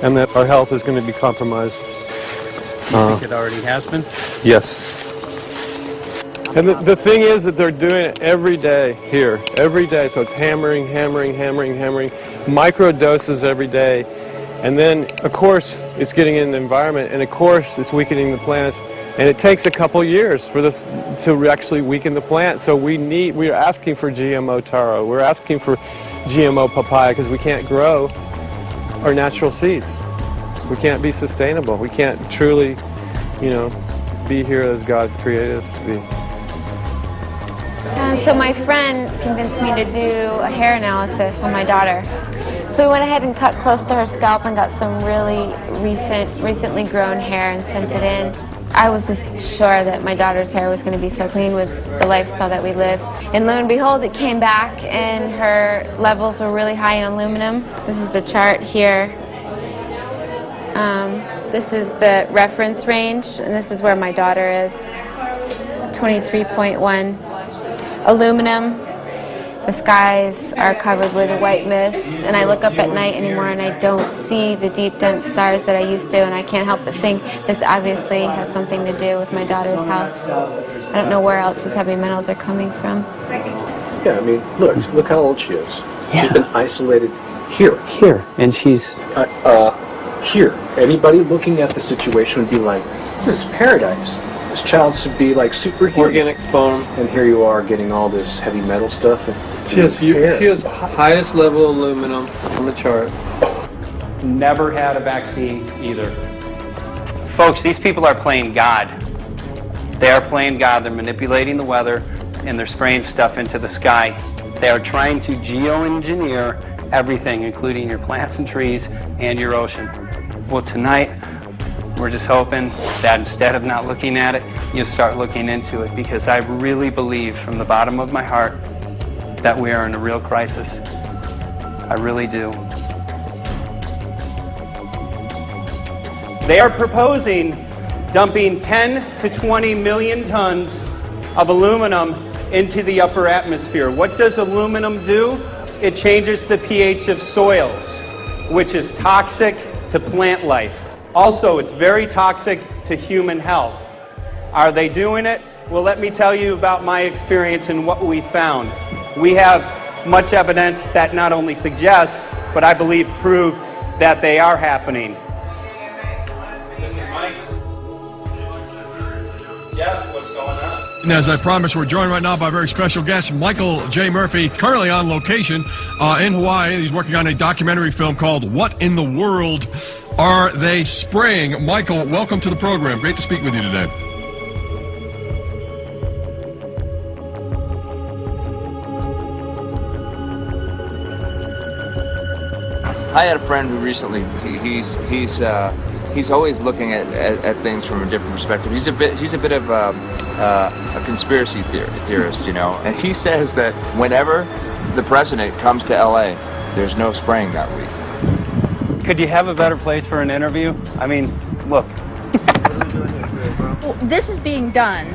and that our health is going to be compromised. Do you think it already has been? Yes. And the thing is that they're doing it every day here, every day. So it's hammering, micro doses every day. And then, of course, it's getting in the environment, and of course, it's weakening the plants. And it takes a couple years for this to actually weaken the plant. So we are asking for GMO taro. We're asking for GMO papaya because we can't grow our natural seeds. We can't be sustainable. We can't truly, you know, be here as God created us to be. So my friend convinced me to do a hair analysis on my daughter. So we went ahead and cut close to her scalp and got some really recently grown hair and sent it in. I was just sure that my daughter's hair was going to be so clean with the lifestyle that we live. And lo and behold, it came back and her levels were really high in aluminum. This is the chart here. This is the reference range, and this is where my daughter is. 23.1. Aluminum. The skies are covered with a white mist, and I look up at night anymore and I don't see the deep, dense stars that I used to, and I can't help but think this obviously has something to do with my daughter's health. I don't know where else these heavy metals are coming from. Yeah, I mean, look how old she is. Yeah. She's been isolated here. Here, and she's... Here. Anybody looking at the situation would be like, this is paradise. This child should be like superhuman. Organic foam. And here you are getting all this heavy metal stuff. She has highest level aluminum on the chart. Never had a vaccine either. Folks, these people are playing God. They are playing God. They're manipulating the weather, and they're spraying stuff into the sky. They are trying to geoengineer everything, including your plants and trees and your ocean. Well, tonight, we're just hoping that instead of not looking at it, you'll start looking into it, because I really believe from the bottom of my heart that we are in a real crisis. I really do. They are proposing dumping 10 to 20 million tons of aluminum into the upper atmosphere. What does aluminum do? It changes the pH of soils, which is toxic to plant life. Also, it's very toxic to human health. Are they doing it? Well, let me tell you about my experience and what we found. We have much evidence that not only suggests, but I believe prove that they are happening. Jeff, what's going on? And as I promised, we're joined right now by a very special guest, Michael J. Murphy, currently on location in Hawaii. He's working on a documentary film called What in the World Are They Spraying? Michael, welcome to the program. Great to speak with you today. I had a friend who recently, he's always looking at things from a different perspective. He's a bit of a conspiracy theorist, you know. And he says that whenever the president comes to LA, there's no spraying that week. Could you have a better place for an interview? I mean, look. Well, this is being done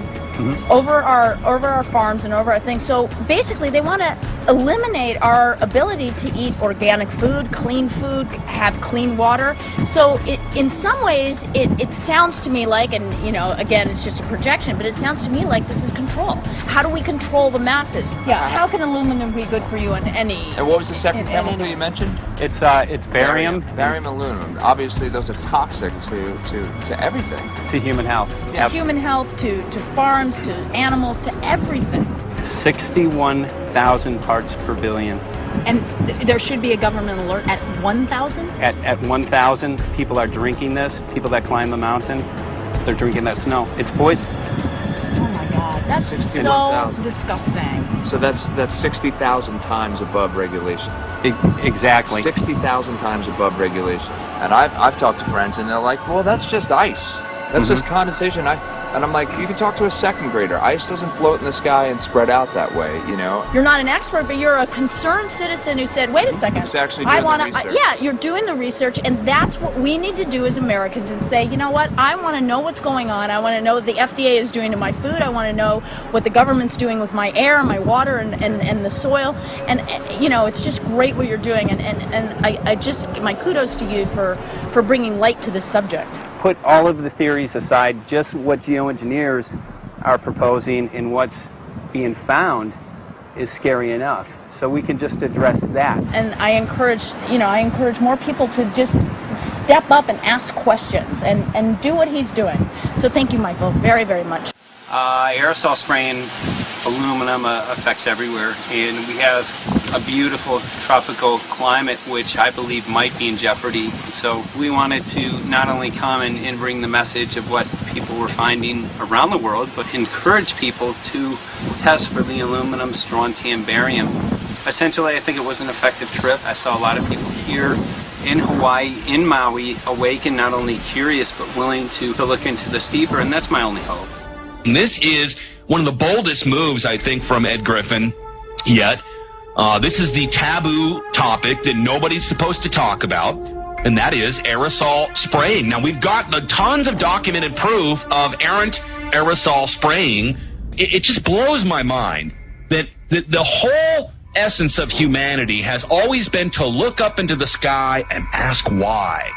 over our farms and over our things. So basically, they want to eliminate our ability to eat organic food, have clean water. So in some ways, it sounds to me like, and you know, again, it's just a projection, but it sounds to me like this is control. How do we control the masses? Yeah. How can aluminum be good for you in any? And what was the second chemical you mentioned? It's barium. Barium and aluminum. Obviously, those are toxic to everything. To human health. To human health, to farms, to animals, to everything. 61,000 parts per billion. And there should be a government alert at 1,000? At 1,000, people are drinking this. People that climb the mountain, they're drinking that snow. It's poison. Oh my God, that's so disgusting. So that's 60,000 times above regulation. Exactly. 60,000 times above regulation. And I've talked to friends, and they're like, well, that's just ice. That's just condensation. And I'm like, you can talk to a second grader. Ice doesn't float in the sky and spread out that way, you know? You're not an expert, but you're a concerned citizen who said, wait a second. Who's actually doing the research. Yeah, you're doing the research, and that's what we need to do as Americans and say, you know what, I want to know what's going on. I want to know what the FDA is doing to my food. I want to know what the government's doing with my air, my water, and the soil. And, you know, it's just great what you're doing, and I just, my kudos to you for bringing light to this subject. Put all of the theories aside, just what geoengineers are proposing and what's being found is scary enough. So we can just address that. And I encourage more people to just step up and ask questions and do what he's doing. So thank you, Michael, very, very much. Aerosol spraying aluminum affects everywhere, and we have a beautiful tropical climate which I believe might be in jeopardy. So we wanted to not only come and bring the message of what people were finding around the world, but encourage people to test for the aluminum, strontium, barium. Essentially, I think it was an effective trip. I saw a lot of people here in Hawaii, in Maui, awake and not only curious but willing to look into this deeper, and that's my only hope. This is one of the boldest moves, I think, from Ed Griffin yet. This is the taboo topic that nobody's supposed to talk about, and that is aerosol spraying. Now, we've got tons of documented proof of errant aerosol spraying. It just blows my mind that the whole essence of humanity has always been to look up into the sky and ask why.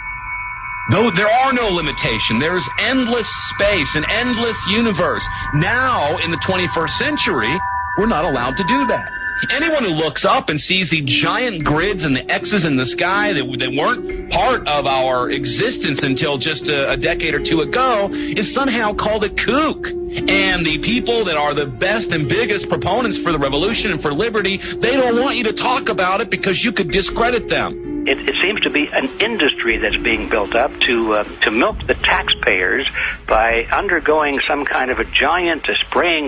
Though there are no limitations, there's endless space, an endless universe. Now, in the 21st century, we're not allowed to do that. Anyone who looks up and sees the giant grids and the X's in the sky that weren't part of our existence until just a decade or two ago is somehow called a kook. And the people that are the best and biggest proponents for the revolution and for liberty, they don't want you to talk about it because you could discredit them. It seems to be an industry that's being built up to milk the taxpayers by undergoing some kind of a giant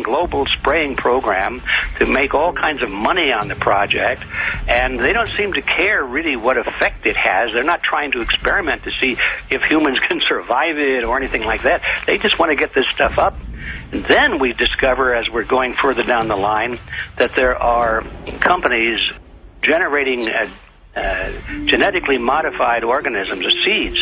global spraying program to make all kinds of money on the project, and they don't seem to care really what effect it has. They're not trying to experiment to see if humans can survive it or anything like that. They just want to get this stuff up. And then we discover, as we're going further down the line, that there are companies generating genetically modified organisms, seeds,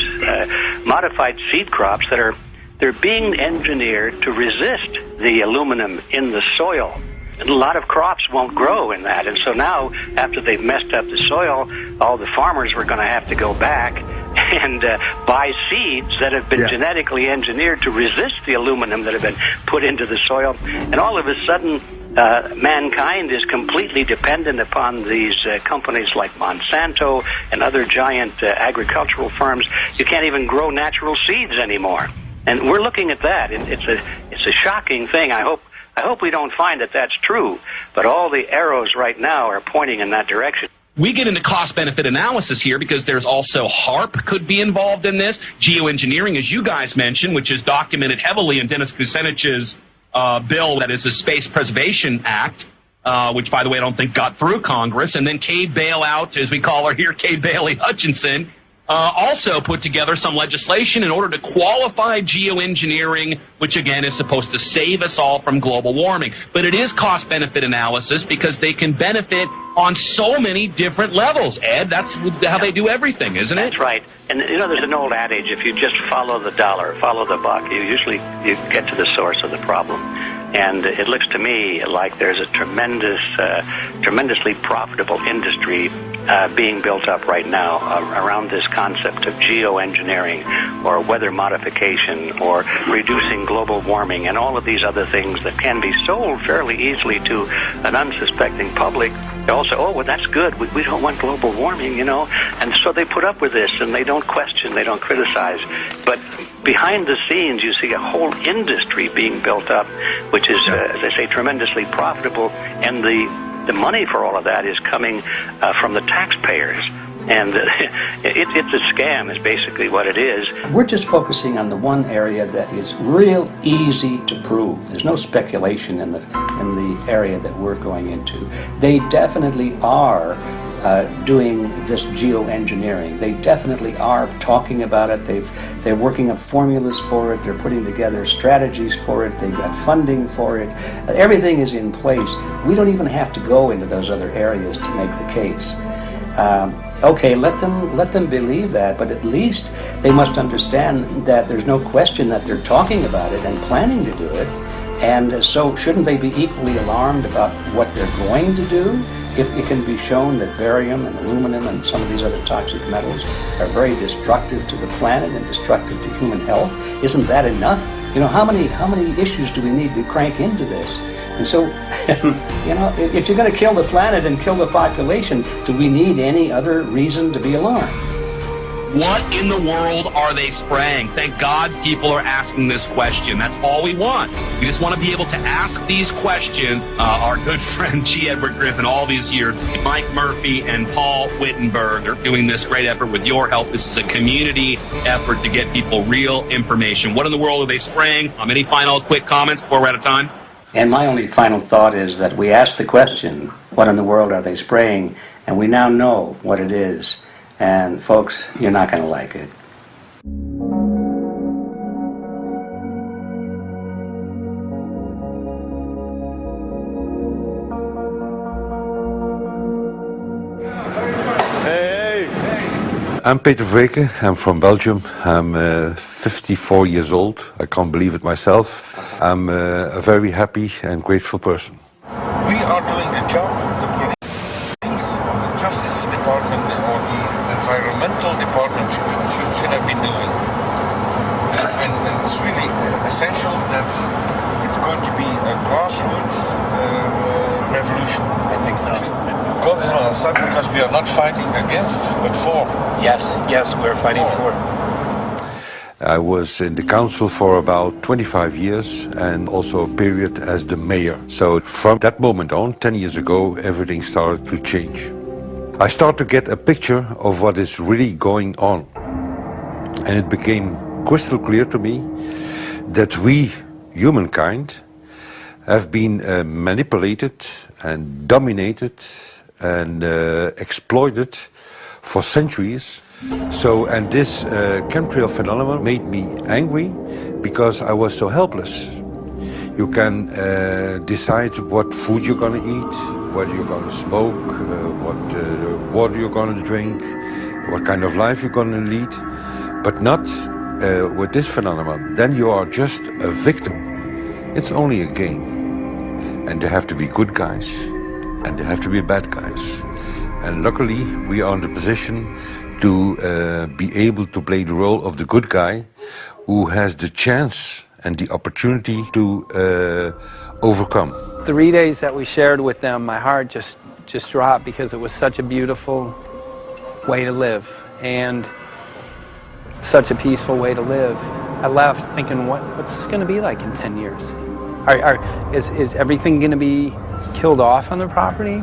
modified seed crops they're being engineered to resist the aluminum in the soil. And a lot of crops won't grow in that. And so now, after they've messed up the soil, all the farmers were going to have to go back and buy seeds that have been genetically engineered to resist the aluminum that have been put into the soil. And all of a sudden, mankind is completely dependent upon these companies like Monsanto and other giant agricultural firms. You can't even grow natural seeds anymore. And we're looking at that. It's a shocking thing. I hope we don't find that that's true. But all the arrows right now are pointing in that direction. We get into cost-benefit analysis here because there's also HARP could be involved in this. Geoengineering, as you guys mentioned, which is documented heavily in Dennis Kucinich's bill, that is the Space Preservation Act, which, by the way, I don't think got through Congress. And then Kay Bailout, as we call her here, Kay Bailey Hutchinson, also put together some legislation in order to qualify geoengineering, which, again, is supposed to save us all from global warming. But it is cost-benefit analysis because they can benefit on so many different levels. Ed, that's how they do everything, isn't it? That's right. And, there's an old adage, if you just follow the dollar, follow the buck, you get to the source of the problem. And it looks to me like there's a tremendously profitable industry being built up right now around this concept of geoengineering or weather modification or reducing global warming and all of these other things that can be sold fairly easily to an unsuspecting public. They also, oh, well, that's good. We don't want global warming, And so they put up with this, and they don't question, they don't criticize. But behind the scenes, you see a whole industry being built up, which is, as I say, tremendously profitable. And the money for all of that is coming from the taxpayers. And it's a scam is basically what it is. We're just focusing on the one area that is real easy to prove. There's no speculation in the area that we're going into. They definitely are doing this geoengineering. They definitely are talking about it. They're working up formulas for it. They're putting together strategies for it. They've got funding for it. Everything is in place. We don't even have to go into those other areas to make the case. Okay, let them believe that, but at least they must understand that there's no question that they're talking about it and planning to do it. And so shouldn't they be equally alarmed about what they're going to do if it can be shown that barium and aluminum and some of these other toxic metals are very destructive to the planet and destructive to human health? Isn't that enough? How many issues do we need to crank into this? And so, if you're going to kill the planet and kill the population, do we need any other reason to be alarmed? What in the world are they spraying? Thank God people are asking this question. That's all we want. We just want to be able to ask these questions. Our good friend G. Edward Griffin, all these years, Mike Murphy and Paul Wittenberg are doing this great effort with your help. This is a community effort to get people real information. What in the world are they spraying? Any final quick comments before we're out of time? And my only final thought is that we asked the question, what in the world are they spraying? And we now know what it is. And folks, you're not going to like it. I'm Peter Vreken. I'm from Belgium. I'm 54 years old. I can't believe it myself. I'm a very happy and grateful person. We are doing the job the police, the Justice Department, or the Environmental Department should have been doing. And it's really essential that it's going to be a grassroots revolution. I think so. God is on our side because we are not fighting against, but for. Yes, we're fighting for. I was in the council for about 25 years and also a period as the mayor. So from that moment on, 10 years ago, everything started to change. I started to get a picture of what is really going on. And it became crystal clear to me that we, humankind, have been manipulated and dominated and exploited for centuries. So, and this chemtrail phenomenon made me angry because I was so helpless. You can decide what food you're going to eat, whether you're going to smoke, what water you're going to drink, what kind of life you're going to lead, but not with this phenomenon. Then you are just a victim. It's only a game. And there have to be good guys, and there have to be bad guys. And luckily, we are in the position to be able to play the role of the good guy who has the chance and the opportunity to overcome. The 3 days that we shared with them, my heart just dropped because it was such a beautiful way to live and such a peaceful way to live. I left thinking, what's this going to be like in 10 years? Is everything going to be killed off on the property?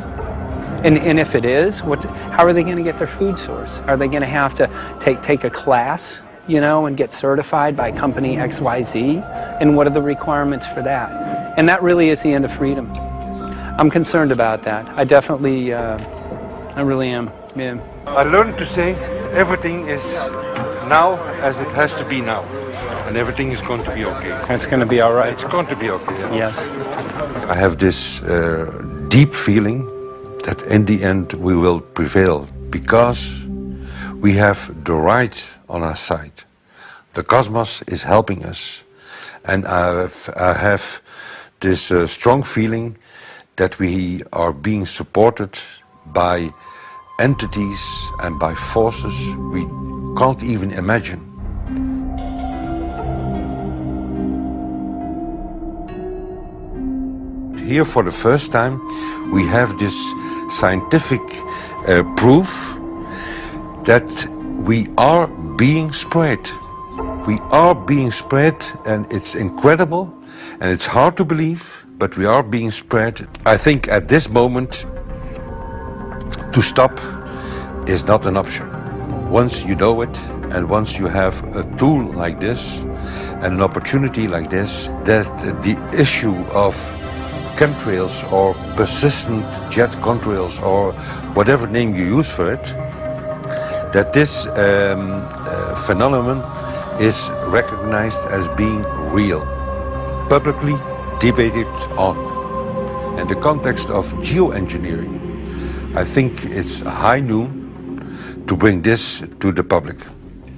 And if it is, how are they going to get their food source? Are they going to have to take a class, you know, and get certified by company XYZ? And what are the requirements for that? And that really is the end of freedom. I'm concerned about that. I definitely, I really am. Yeah. I learned to say everything is now as it has to be now. And everything is going to be okay. It's going to be all right. It's going to be okay. Yeah. Yes. I have this deep feeling that in the end we will prevail because we have the right on our side. The cosmos is helping us. And I have this strong feeling that we are being supported by entities and by forces we can't even imagine. Here for the first time we have this scientific proof that we are being spread. We are being spread, and it's incredible and it's hard to believe, but we are being spread. I think at this moment to stop is not an option. Once you know it and once you have a tool like this and an opportunity like this, that the issue of chemtrails or persistent jet contrails or whatever name you use for it, that this phenomenon is recognized as being real, publicly debated on. In the context of geoengineering, I think it's high noon to bring this to the public.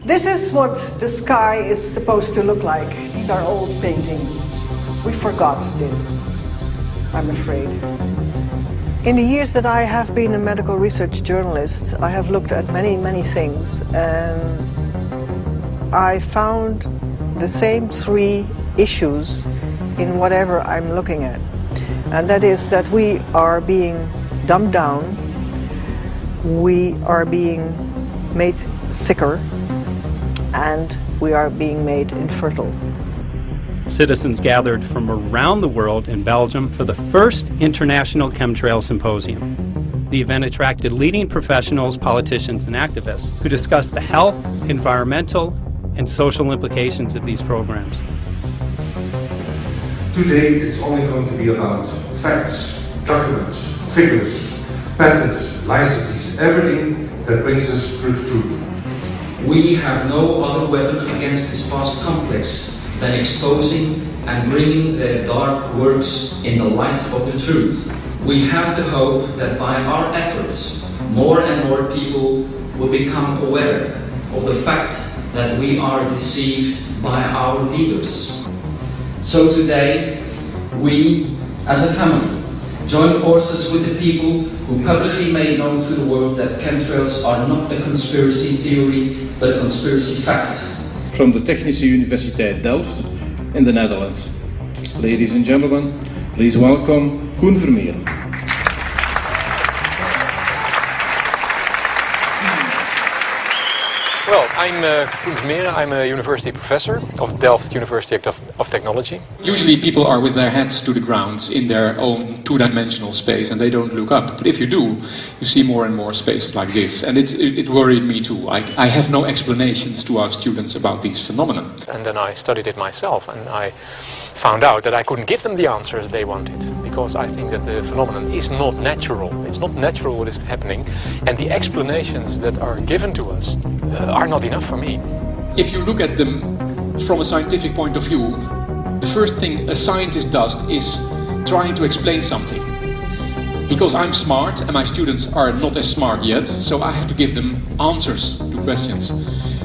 This is what the sky is supposed to look like. These are old paintings. We forgot this, I'm afraid. In the years that I have been a medical research journalist, I have looked at many things, and I found the same three issues in whatever I'm looking at. And that is that we are being dumbed down, we are being made sicker, and we are being made infertile. Citizens gathered from around the world in Belgium for the first International Chemtrail Symposium. The event attracted leading professionals, politicians, and activists who discussed the health, environmental, and social implications of these programs. Today it's only going to be about facts, documents, figures, patents, licenses, everything that brings us to the truth. We have no other weapon against this vast complex than exposing and bringing the dark works in the light of the truth. We have the hope that by our efforts, more and more people will become aware of the fact that we are deceived by our leaders. So today, we, as a family, join forces with the people who publicly made known to the world that chemtrails are not a conspiracy theory, but a conspiracy fact. From the Technische Universiteit Delft in the Netherlands. Ladies and gentlemen, please welcome Koen Vermeeren. Well, I'm Koen Vermeeren. I'm a university professor of Delft University of Technology. Usually people are with their heads to the ground in their own two-dimensional space and they don't look up. But if you do, you see more and more spaces like this. And it worried me too. I have no explanations to our students about these phenomena. And then I studied it myself and I found out that I couldn't give them the answers they wanted, because I think that the phenomenon is not natural. It's not natural what is happening, and the explanations that are given to us are not enough for me. If you look at them from a scientific point of view, the first thing a scientist does is trying to explain something. Because I'm smart and my students are not as smart yet, so I have to give them answers to questions.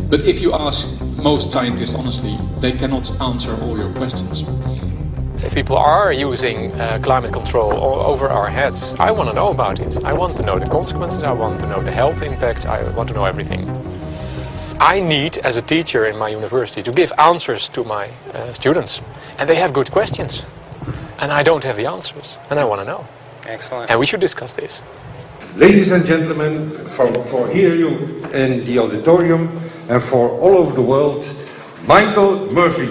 But if you ask most scientists honestly, they cannot answer all your questions. If people are using climate control all over our heads, I want to know about it. I want to know the consequences, I want to know the health impact, I want to know everything. I need, as a teacher in my university, to give answers to my students. And they have good questions. And I don't have the answers, and I want to know. Excellent. And we should discuss this. Ladies and gentlemen, for here you in the auditorium and for all over the world, Michael Murphy.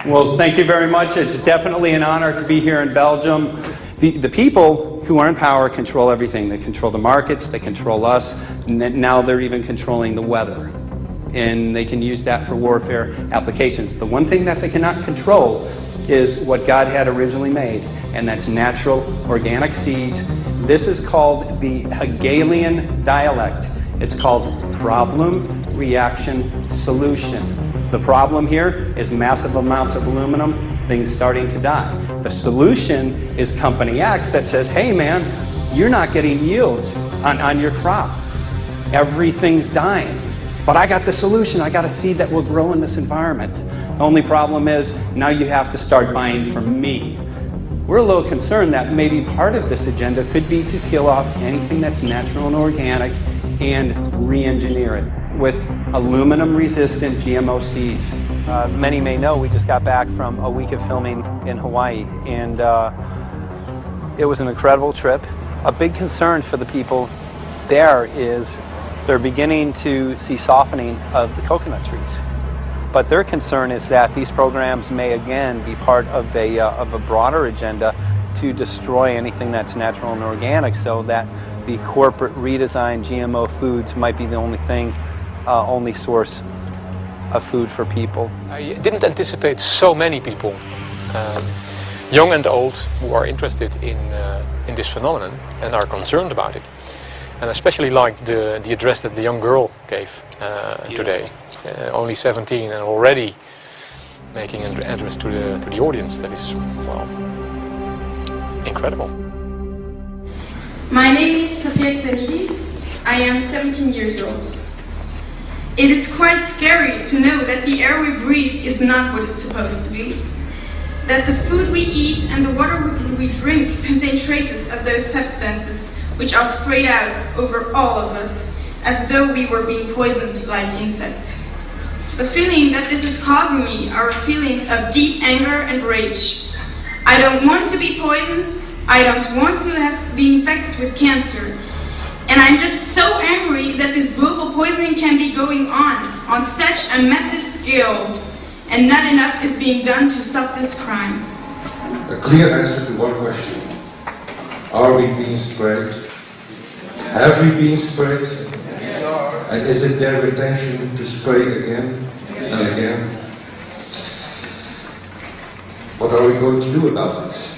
Well, thank you very much. It's definitely an honor to be here in Belgium. The people who are in power control everything. They control the markets, they control us, and now they're even controlling the weather. And they can use that for warfare applications. The one thing that they cannot control is what God had originally made, and that's natural organic seeds. This is called the Hegelian dialect. It's called problem, reaction, solution. The problem here is massive amounts of aluminum, things starting to die. The solution is Company X that says, hey man, you're not getting yields on your crop. Everything's dying. But I got the solution. I got a seed that will grow in this environment. The only problem is now you have to start buying from me. We're a little concerned that maybe part of this agenda could be to kill off anything that's natural and organic and re-engineer it with aluminum-resistant GMO seeds. Many may know we just got back from a week of filming in Hawaii, and it was an incredible trip. A big concern for the people there is they're beginning to see softening of the coconut trees. But their concern is that these programs may again be part of a broader agenda to destroy anything that's natural and organic, so that the corporate redesigned GMO foods might be the only source of food for people. I didn't anticipate so many people, young and old, who are interested in this phenomenon and are concerned about it. And I especially liked the address that the young girl gave today, only 17, and already making an address to the audience that is, well, incredible. My name is Sofia Xenidis. I am 17 years old. It is quite scary to know that the air we breathe is not what it's supposed to be. That the food we eat and the water we drink contain traces of those substances which are sprayed out over all of us, as though we were being poisoned like insects. The feeling that this is causing me are feelings of deep anger and rage. I don't want to be poisoned, I don't want to be infected with cancer, and I'm just so angry that this global poisoning can be going on such a massive scale, and not enough is being done to stop this crime. A clear answer to one question. Are we being sprayed? Have we been sprayed? And is it their intention to spray again and again? What are we going to do about it?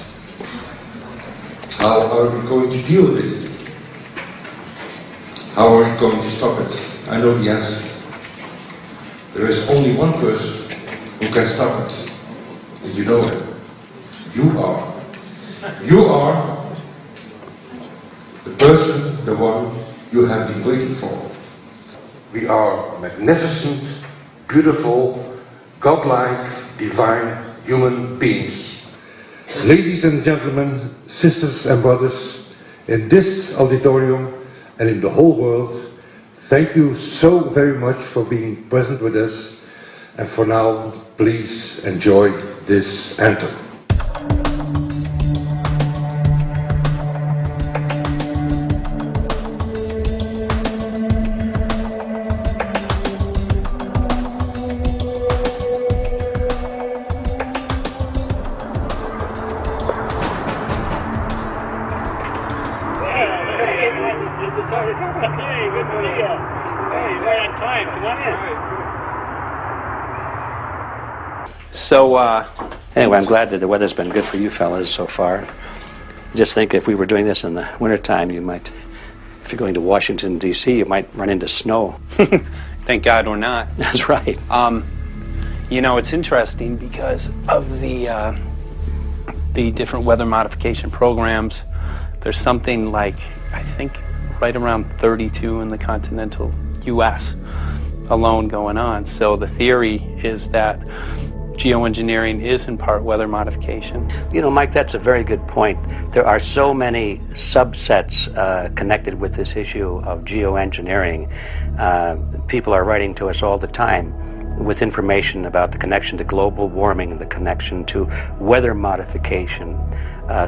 How are we going to deal with it? How are we going to stop it? I know the answer. There is only one person who can stop it. And you know it. You are. You are the person, the one you have been waiting for. We are magnificent, beautiful, godlike, divine human beings. Ladies and gentlemen, sisters and brothers, in this auditorium and in the whole world, thank you so very much for being present with us. And for now, please enjoy this anthem. So, anyway, I'm glad that the weather's been good for you fellas so far. Just think if we were doing this in the wintertime, you might, if you're going to Washington, D.C., you might run into snow. Thank God we're not. That's right. You know, it's interesting because of the different weather modification programs. There's something like, I think, right around 32 in the continental U.S. alone going on. So the theory is that geoengineering is in part weather modification. You know, Mike, that's a very good point. There are so many subsets connected with this issue of geoengineering. People are writing to us all the time with information about the connection to global warming, the connection to weather modification.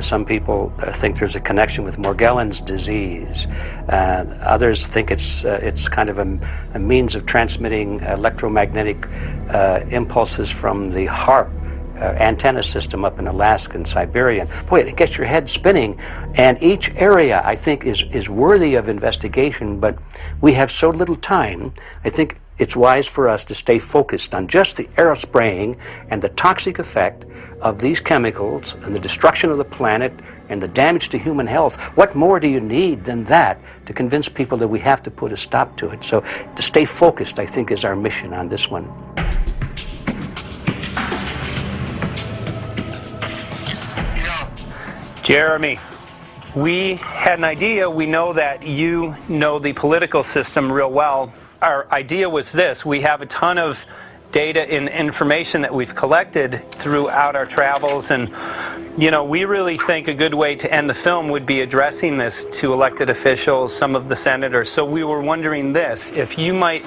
Some people think there's a connection with Morgellons disease. Others think it's kind of a means of transmitting electromagnetic impulses from the HAARP antenna system up in Alaska and Siberia. Boy, it gets your head spinning. And each area, I think, is worthy of investigation, but we have so little time. I think it's wise for us to stay focused on just the aerospraying and the toxic effect of these chemicals and the destruction of the planet and the damage to human health. What more do you need than that to convince people that we have to put a stop to it? So to stay focused, I think, is our mission on this one. Jeremy, we had an idea. We know that you know the political system real well. Our idea was this: we have a ton of data and information that we've collected throughout our travels, and you know, we really think a good way to end the film would be addressing this to elected officials, some of the senators. So we were wondering this, if you might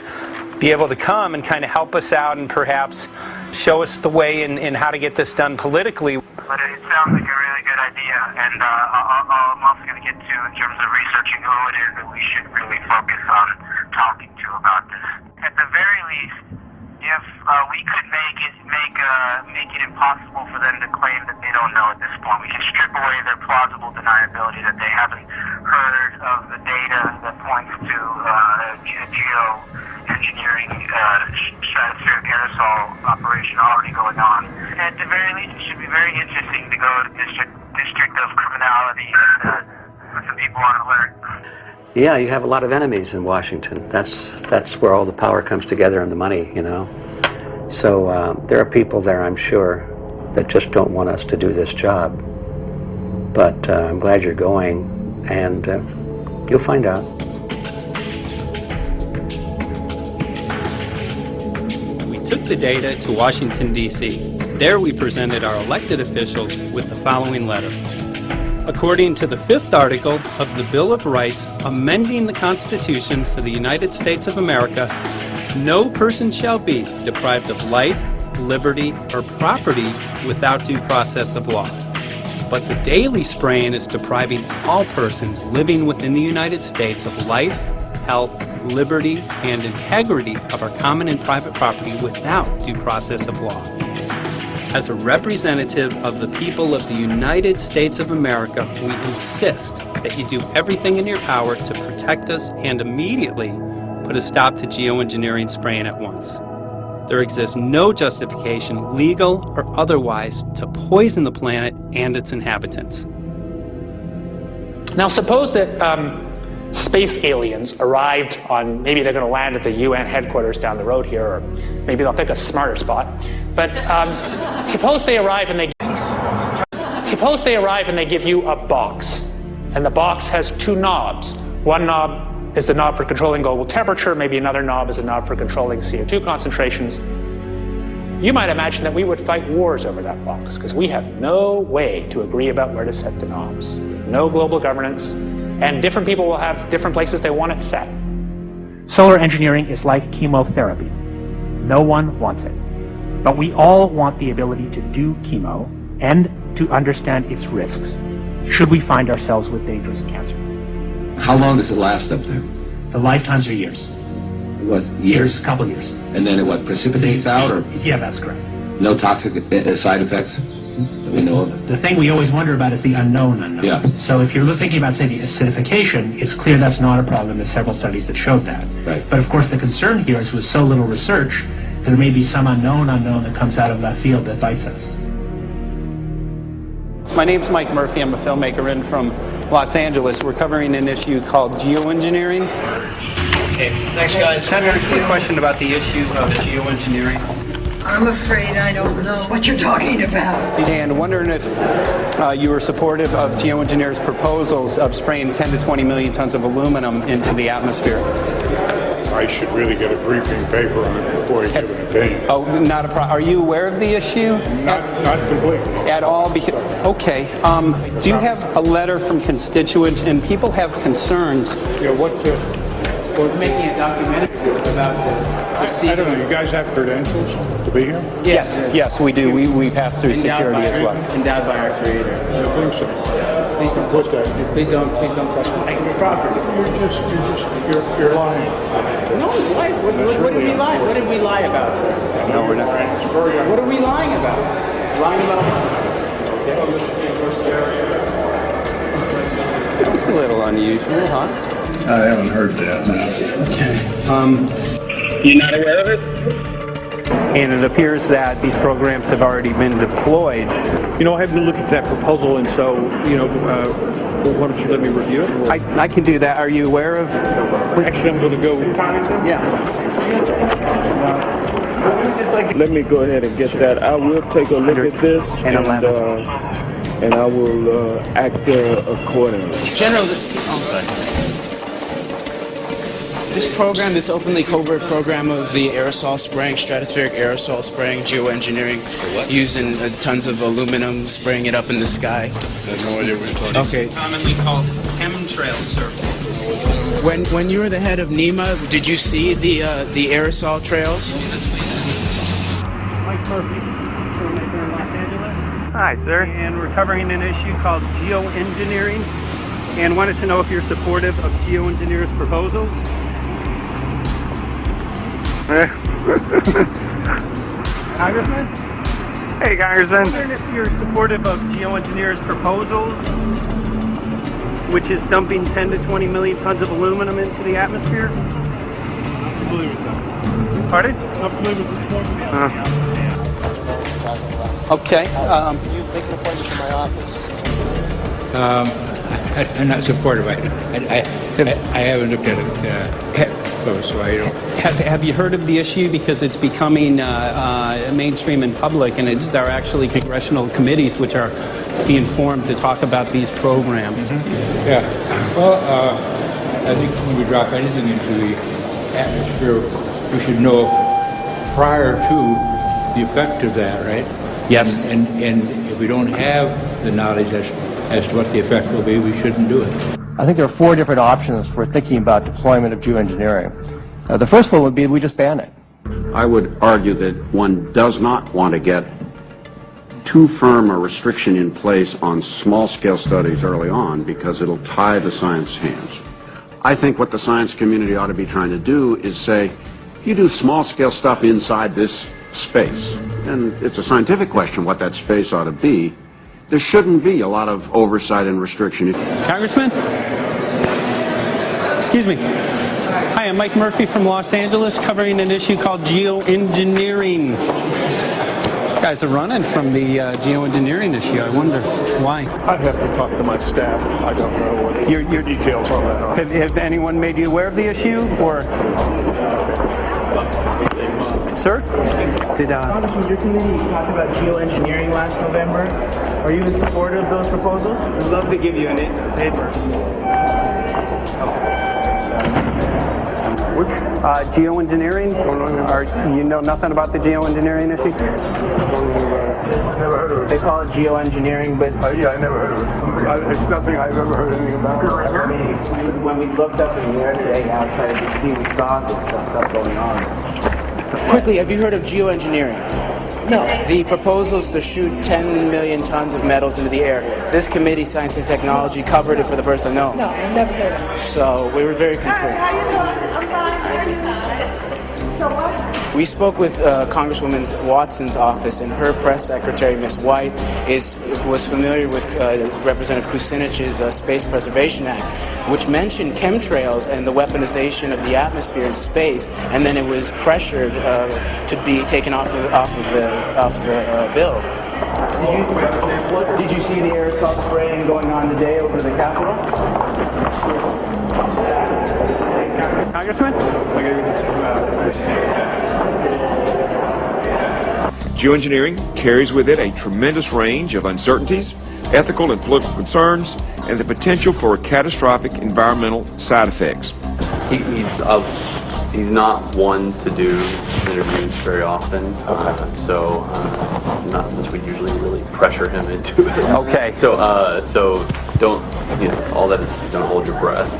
be able to come and kind of help us out and perhaps show us the way in how to get this done politically. But it sounds like a really good idea, and I'm also going to get to, in terms of researching who it is that we should really focus on talking to about this. At the very least, if we could make it impossible for them to claim that they don't know at this point, we can strip away their plausible deniability that they haven't heard of the data that points to geoengineering stratospheric aerosol operation already going on. At the very least, it should be very interesting to go to district of criminality and put some people on alert. Yeah, you have a lot of enemies in Washington. That's where all the power comes together and the money, you know. So there are people there, I'm sure, that just don't want us to do this job. But I'm glad you're going, and you'll find out. We took the data to Washington, D.C. There we presented our elected officials with the following letter. According to the 5th article of the Bill of Rights amending the Constitution for the United States of America, no person shall be deprived of life, liberty, or property without due process of law. But the daily spraying is depriving all persons living within the United States of life, health, liberty, and integrity of our common and private property without due process of law. As a representative of the people of the United States of America, we insist that you do everything in your power to protect us and immediately put a stop to geoengineering spraying at once. There exists no justification, legal or otherwise, to poison the planet and its inhabitants. Now suppose that space aliens arrived on, maybe they're going to land at the UN headquarters down the road here, or maybe they'll pick a smarter spot. But suppose they arrive and they give you a box, and the box has 2 knobs. One knob is the knob for controlling global temperature, maybe another knob is a knob for controlling CO2 concentrations. You might imagine that we would fight wars over that box, because we have no way to agree about where to set the knobs. No global governance, and different people will have different places they want it set. Solar engineering is like chemotherapy. No one wants it. But we all want the ability to do chemo and to understand its risks, should we find ourselves with dangerous cancer. How long does it last up there? The lifetimes are years. What, years? A couple years. And then it what, precipitates out, or Yeah, that's correct. no toxic side effects that we know of? The thing we always wonder about is the unknown unknown. Yeah. So if you're thinking about, say, the acidification, it's clear that's not a problem. There's several studies that showed that. Right. But of course the concern here is with so little research, there may be some unknown that comes out of left field that bites us. My name's Mike Murphy. I'm a filmmaker in from Los Angeles. We're covering an issue called geoengineering. Okay, thanks guys. Senator, a question about the issue of geoengineering. I'm afraid I don't know what you're talking about. And wondering if you were supportive of geoengineers' proposals of spraying 10 to 20 million tons of aluminum into the atmosphere. I should really get a briefing paper on it before I give an opinion. Oh, not a problem. Are you aware of the issue? Not completely. At all? Because, okay. Do you have a letter from constituents, and people have concerns? Yeah, what's it? We're making a documentary about the I don't know. You guys have credentials to be here? Yes, yes, we do. We pass through security as well. Endowed by our creator. I think so. Please don't touch that. Please don't touch my property. You're lying. No, why? What did we lie? What did we lie about, sir? No, we're not. What are we lying about? Lying about That was a little unusual, huh? I haven't heard that. Okay. You're not aware of it? And it appears that these programs have already been deployed. You know, I haven't looked at that proposal, and so, you know, why don't you let me review it? I can do that. Are you aware of? Actually, I'm going to go. Yeah. Let me go ahead and get that. I will take a look at this, and I will act accordingly. General, this program, this openly covert program of the aerosol spraying, stratospheric aerosol spraying, geoengineering, using tons of aluminum, spraying it up in the sky. I have no idea what you're talking about. Okay. Commonly called chemtrail, sir. When you were the head of NEMA, did you see the aerosol trails? Mike Murphy, filmmaker in Los Angeles. Hi, sir. And we're covering an issue called geoengineering, and wanted to know if you're supportive of geoengineers' proposals. Congressman? Hey, Congressman. I'm wondering if you're supportive of geoengineers' proposals, which is dumping 10 to 20 million tons of aluminum into the atmosphere. Pardon? Okay. You make an appointment to my office. I'm not supportive of it. I haven't looked at it close, so I don't. Have you heard of the issue? Because it's becoming mainstream in public, and there are actually congressional committees which are being formed to talk about these programs. Mm-hmm. Yeah. Well, I think when we drop anything into the atmosphere, we should know prior to the effect of that, right? Yes. And if we don't have the knowledge as to what the effect will be, we shouldn't do it. I think there are 4 different options for thinking about deployment of geoengineering. The first one would be we just ban it. I would argue that one does not want to get too firm a restriction in place on small-scale studies early on because it'll tie the science hands. I think what the science community ought to be trying to do is say, you do small-scale stuff inside this space, and it's a scientific question what that space ought to be. There shouldn't be a lot of oversight and restriction. Congressman? Excuse me. Hi, I'm Mike Murphy from Los Angeles, covering an issue called geoengineering. These guys are running from the geoengineering issue. I wonder why. I'd have to talk to my staff. I don't know what your details on that are. Have anyone made you aware of the issue, or? Sir? Congressman, your committee talked about geoengineering last November. Are you in support of those proposals? I'd love to give you a paper. Geoengineering? You know nothing about the geoengineering issue? Never heard of it. They call it geoengineering, but Yeah, I never heard of it. It's nothing I've ever heard anything about. when we looked up in the air today outside DC, we saw this stuff going on. Quickly, have you heard of geoengineering? No. The proposal is to shoot 10 million tons of metals into the air. This committee, Science and Technology, covered it for the first time. No. No, I've never heard of it. So we were very concerned. How you doing? I'm fine. So what? We spoke with Congresswoman Watson's office, and her press secretary, Ms. White, was familiar with Representative Kucinich's Space Preservation Act, which mentioned chemtrails and the weaponization of the atmosphere in space, and then it was pressured to be taken off the bill. Did you see the aerosol spraying going on today over the Capitol? Congressman? Geoengineering carries with it a tremendous range of uncertainties, ethical and political concerns, and the potential for catastrophic environmental side effects. He's not one to do interviews very often, so not unless we usually really pressure him into it. Okay. So don't, all that is, don't hold your breath.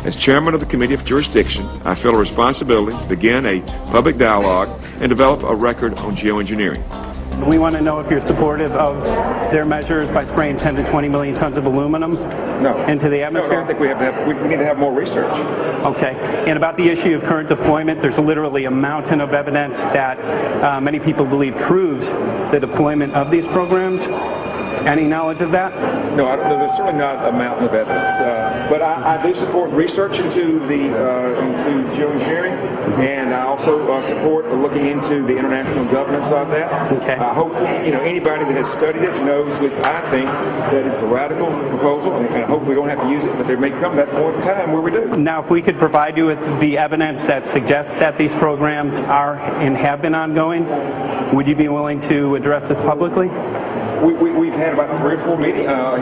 As chairman of the Committee of Jurisdiction, I feel a responsibility to begin a public dialogue and develop a record on geoengineering. We want to know if you're supportive of their measures by spraying 10 to 20 million tons of aluminum into the atmosphere? No, I think we need to have more research. Okay. And about the issue of current deployment, there's literally a mountain of evidence that many people believe proves the deployment of these programs. Any knowledge of that? No, there's certainly not a mountain of evidence, but I do support research into geoengineering, and I also support looking into the international governance of that. Okay. I hope anybody that has studied it knows, which I think, that it's a radical proposal, and I hope we don't have to use it, but there may come that point in time where we do. Now, if we could provide you with the evidence that suggests that these programs are and have been ongoing, would you be willing to address this publicly? We've had about 3 or 4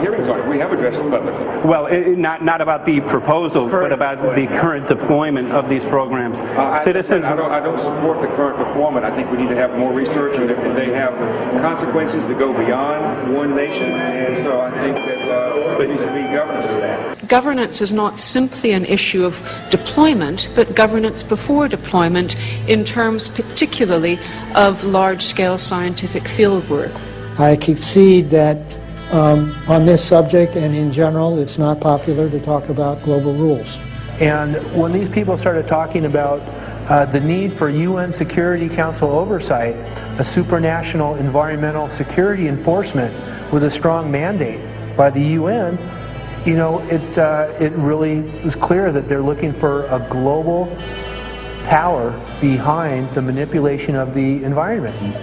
hearings on it. We have addressed it publicly. Well, not about the proposals, but about the current deployment of these programs. Citizens. I don't support the current deployment. I think we need to have more research, and they have consequences that go beyond one nation, and so I think that there needs to be governance to that. Governance is not simply an issue of deployment, but governance before deployment in terms particularly of large-scale scientific fieldwork. I concede that on this subject and in general, it's not popular to talk about global rules. And when these people started talking about the need for UN Security Council oversight, a supranational environmental security enforcement with a strong mandate by the UN, it really is clear that they're looking for a global power behind the manipulation of the environment.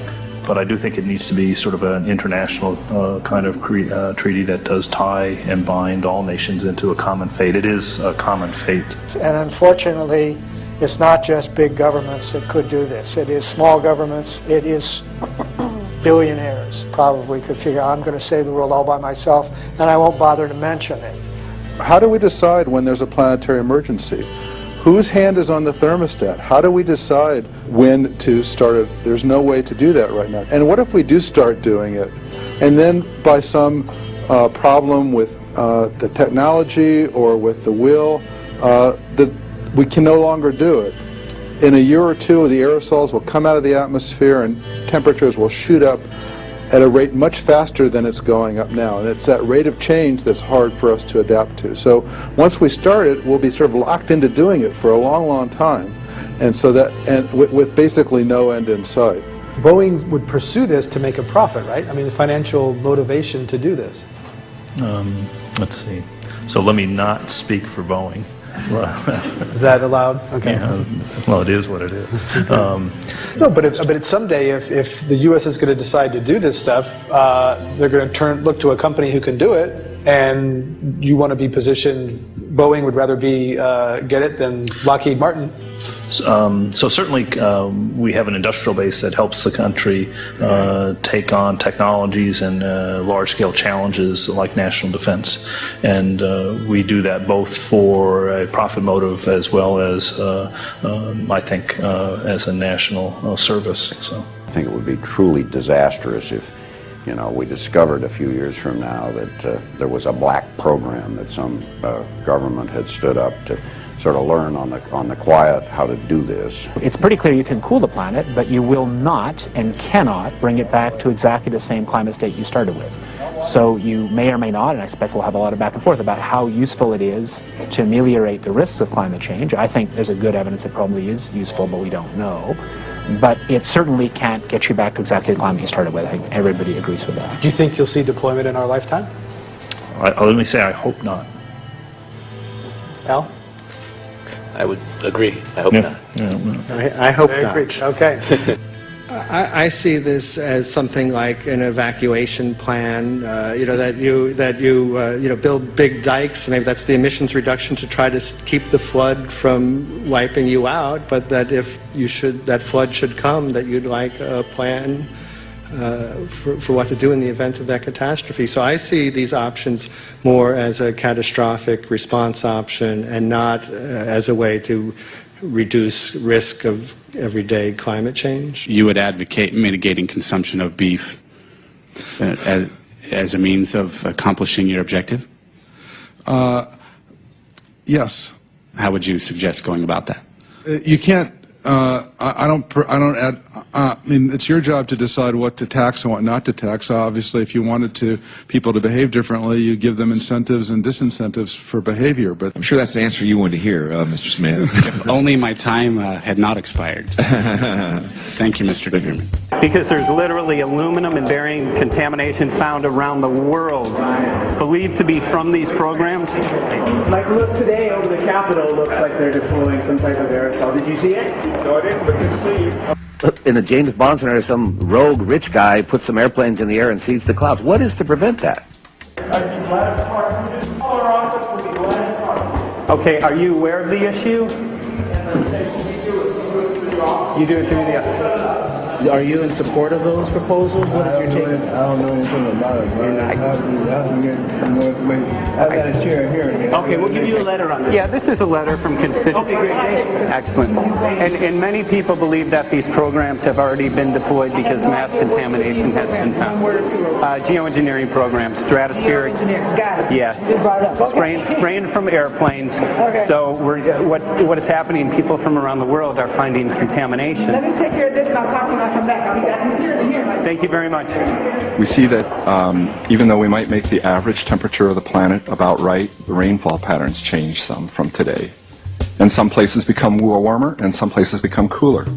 But I do think it needs to be sort of an international kind of treaty that does tie and bind all nations into a common fate. It is a common fate. And unfortunately, it's not just big governments that could do this. It is small governments. It is billionaires probably could figure, I'm going to save the world all by myself, and I won't bother to mention it. How do we decide when there's a planetary emergency? Whose hand is on the thermostat? How do we decide when to start it? There's no way to do that right now. And what if we do start doing it, and then by some problem with the technology or with the will, that we can no longer do it? In a year or two, the aerosols will come out of the atmosphere and temperatures will shoot up at a rate much faster than it's going up now. And it's that rate of change that's hard for us to adapt to. So once we start it, we'll be sort of locked into doing it for a long, long time. And so that, and with basically no end in sight. Boeing would pursue this to make a profit, right? I mean, the financial motivation to do this. Let's see. So let me not speak for Boeing. Is that allowed? Okay. Yeah, well, it is what it is. No, but it's someday if the U.S. is going to decide to do this stuff, they're going to look to a company who can do it, and you want to be positioned. Boeing would rather be get it than Lockheed Martin. So certainly we have an industrial base that helps the country take on technologies and large-scale challenges like national defense. And we do that both for a profit motive as well as, I think, as a national service. So I think it would be truly disastrous if, you know, we discovered a few years from now that there was a black program that some government had stood up to sort of learn on the quiet how to do this. It's pretty clear you can cool the planet, but you will not and cannot bring it back to exactly the same climate state you started with. So you may or may not, and I expect we'll have a lot of back and forth about how useful it is to ameliorate the risks of climate change. I think there's a good evidence it probably is useful, but we don't know. But it certainly can't get you back to exactly the climate you started with. I think everybody agrees with that. Do you think you'll see deployment in our lifetime? let me say I hope not. Al? I would agree. I hope not. I hope Very not. preach. Okay. I see this as something like an evacuation plan. That you build big dikes. Maybe that's the emissions reduction to try to keep the flood from wiping you out. But that if that flood should come, that you'd like a plan for what to do in the event of that catastrophe. So I see these options more as a catastrophic response option and not as a way to reduce risk of everyday climate change. You would advocate mitigating consumption of beef as a means of accomplishing your objective? Yes. How would you suggest going about that? You can't. I mean, it's your job to decide what to tax and what not to tax. Obviously, if you wanted people to behave differently, you give them incentives and disincentives for behavior. But I'm sure that's the answer you wanted to hear, Mr. Smith. If only my time had not expired. Thank you, Mr. Chairman. Because there's literally aluminum and barium contamination found around the world, believed to be from these programs. Like, look, today over the Capitol looks like they're deploying some type of aerosol. Did you see it? No, I didn't, but good to see you. In a James Bond scenario, some rogue rich guy puts some airplanes in the air and seeds the clouds. What is to prevent that? Okay, are you aware of the issue? You do it through the... Are you in support of those proposals? What is your take? I don't know anything about it. I have to get more information. I've got a chair here. Okay, we'll give you a letter on this. Yeah, this is a letter from constituents. Okay, great. Excellent. And many people believe that these programs have already been deployed because mass contamination has been found. Geoengineering programs, stratospheric. Got it. Yeah. Spraying from airplanes. Okay. So what is happening, people from around the world are finding contamination. Let me take care of this and I'll talk to you when I come back. Thank you very much. We see that even though we might make the average temperature of the planet about right, the rainfall patterns change some from today. And some places become warmer and some places become cooler.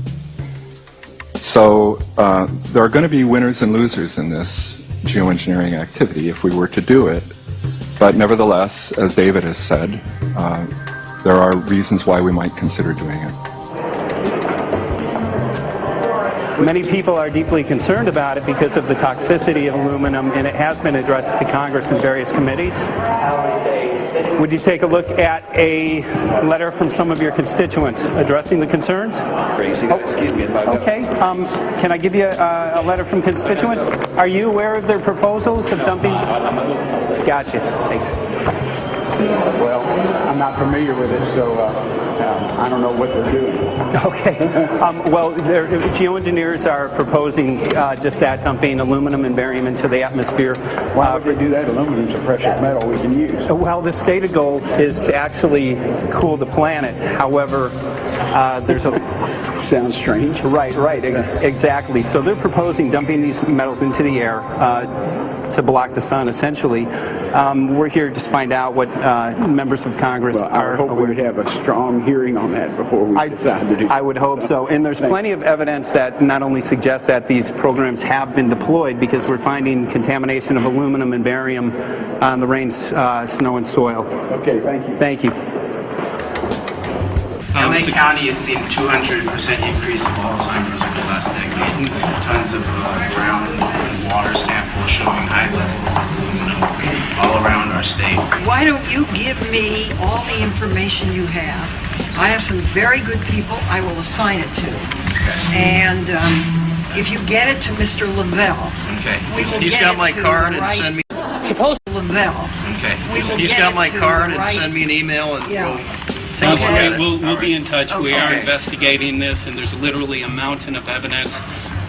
So there are going to be winners and losers in this geoengineering activity if we were to do it. But nevertheless, as David has said, there are reasons why we might consider doing it. Many people are deeply concerned about it because of the toxicity of aluminum, and it has been addressed to Congress in various committees. Would you take a look at a letter from some of your constituents addressing the concerns? Okay. Can I give you a letter from constituents? Are you aware of their proposals of dumping? Gotcha. Thanks. Well, I'm not familiar with it, so I don't know what they're doing. Okay. Geoengineers are proposing just that, dumping aluminum and barium into the atmosphere. Why would they do that? Aluminum's a precious metal we can use. Well, the stated goal is to actually cool the planet. However, there's a... Sounds strange. Right, exactly. So they're proposing dumping these metals into the air to block the sun, essentially. We're here to find out what members of Congress are. I hope we would have a strong hearing on that before we decide to do. I would hope so. And there's plenty of evidence that not only suggests that these programs have been deployed, because we're finding contamination of aluminum and barium on the rain, snow, and soil. Okay, thank you. Thank you. LA County has seen a 200% increase of Alzheimer's over the last decade. Tons of ground and water samples showing high levels of aluminum all around our state. Why don't you give me all the information you have I have some very good people I will assign it to. And if you get it to Mr. Lavelle, we will He's get got it my to card the and right- send me. Suppose Lavelle. We will He's get got it my to card the and right- send me an email and Yeah. we'll. Sounds we'll great. get it. We'll be in touch. We are Okay. investigating this, and there's literally a mountain of evidence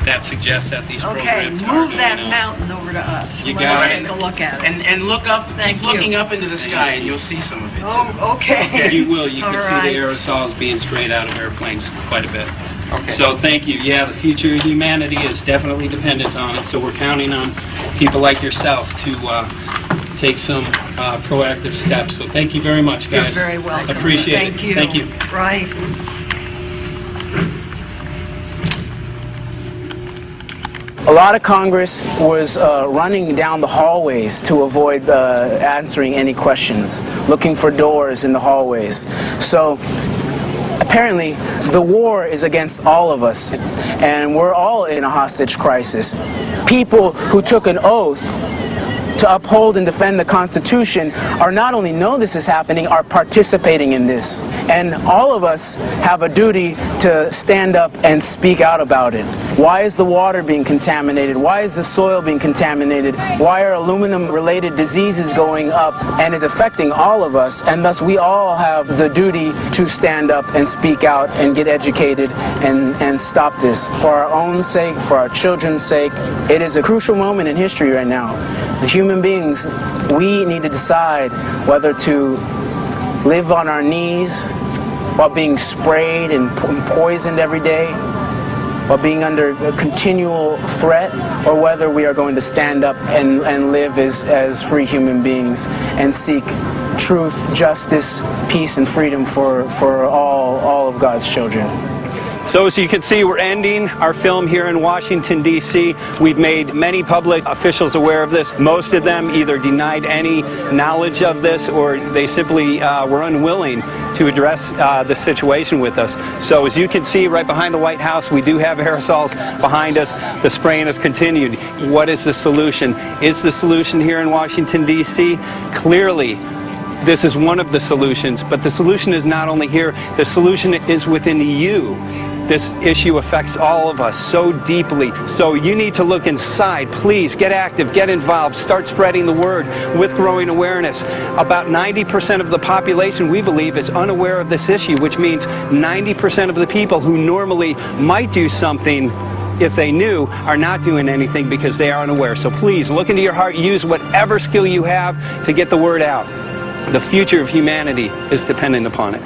that suggests that these Okay, programs are move going that on. mountain over to us. You Let got us it. take a look at it. And look up, Thank keep looking you. up into the sky, and you'll see some of it. Oh, okay. You will. You can All see right. the aerosols being sprayed out of airplanes quite a bit. So thank you. Yeah, the future of humanity is definitely dependent on it. So we're counting on people like yourself to take some proactive steps. So thank you very much, guys. You're very welcome. Appreciate Thank it. you. Thank you. Right. A lot of Congress was running down the hallways to avoid answering any questions, looking for doors in the hallways. So apparently the war is against all of us, and we're all in a hostage crisis. People who took an oath to uphold and defend the Constitution are not only know this is happening, are participating in this. And all of us have a duty to stand up and speak out about it. Why is the water being contaminated? Why is the soil being contaminated? Why are aluminum-related diseases going up? And it's affecting all of us, and thus we all have the duty to stand up and speak out and get educated and stop this. For our own sake, for our children's sake, it is a crucial moment in history right now. The human beings, we need to decide whether to live on our knees while being sprayed and poisoned every day, while being under a continual threat, or whether we are going to stand up and live as free human beings and seek truth, justice, peace, and freedom for all of God's children. So as you can see, we're ending our film here in Washington, D.C. We've made many public officials aware of this. Most of them either denied any knowledge of this, or they simply were unwilling to address the situation with us. So as you can see right behind the White House, we do have aerosols behind us. The spraying has continued. What is the solution? Is the solution here in Washington, D.C.? Clearly, this is one of the solutions, but the solution is not only here, the solution is within you. This issue affects all of us so deeply. So you need to look inside. Please get active, get involved, start spreading the word with growing awareness. About 90% of the population, we believe, is unaware of this issue, which means 90% of the people who normally might do something if they knew are not doing anything because they are unaware. So please look into your heart, use whatever skill you have to get the word out. The future of humanity is dependent upon it.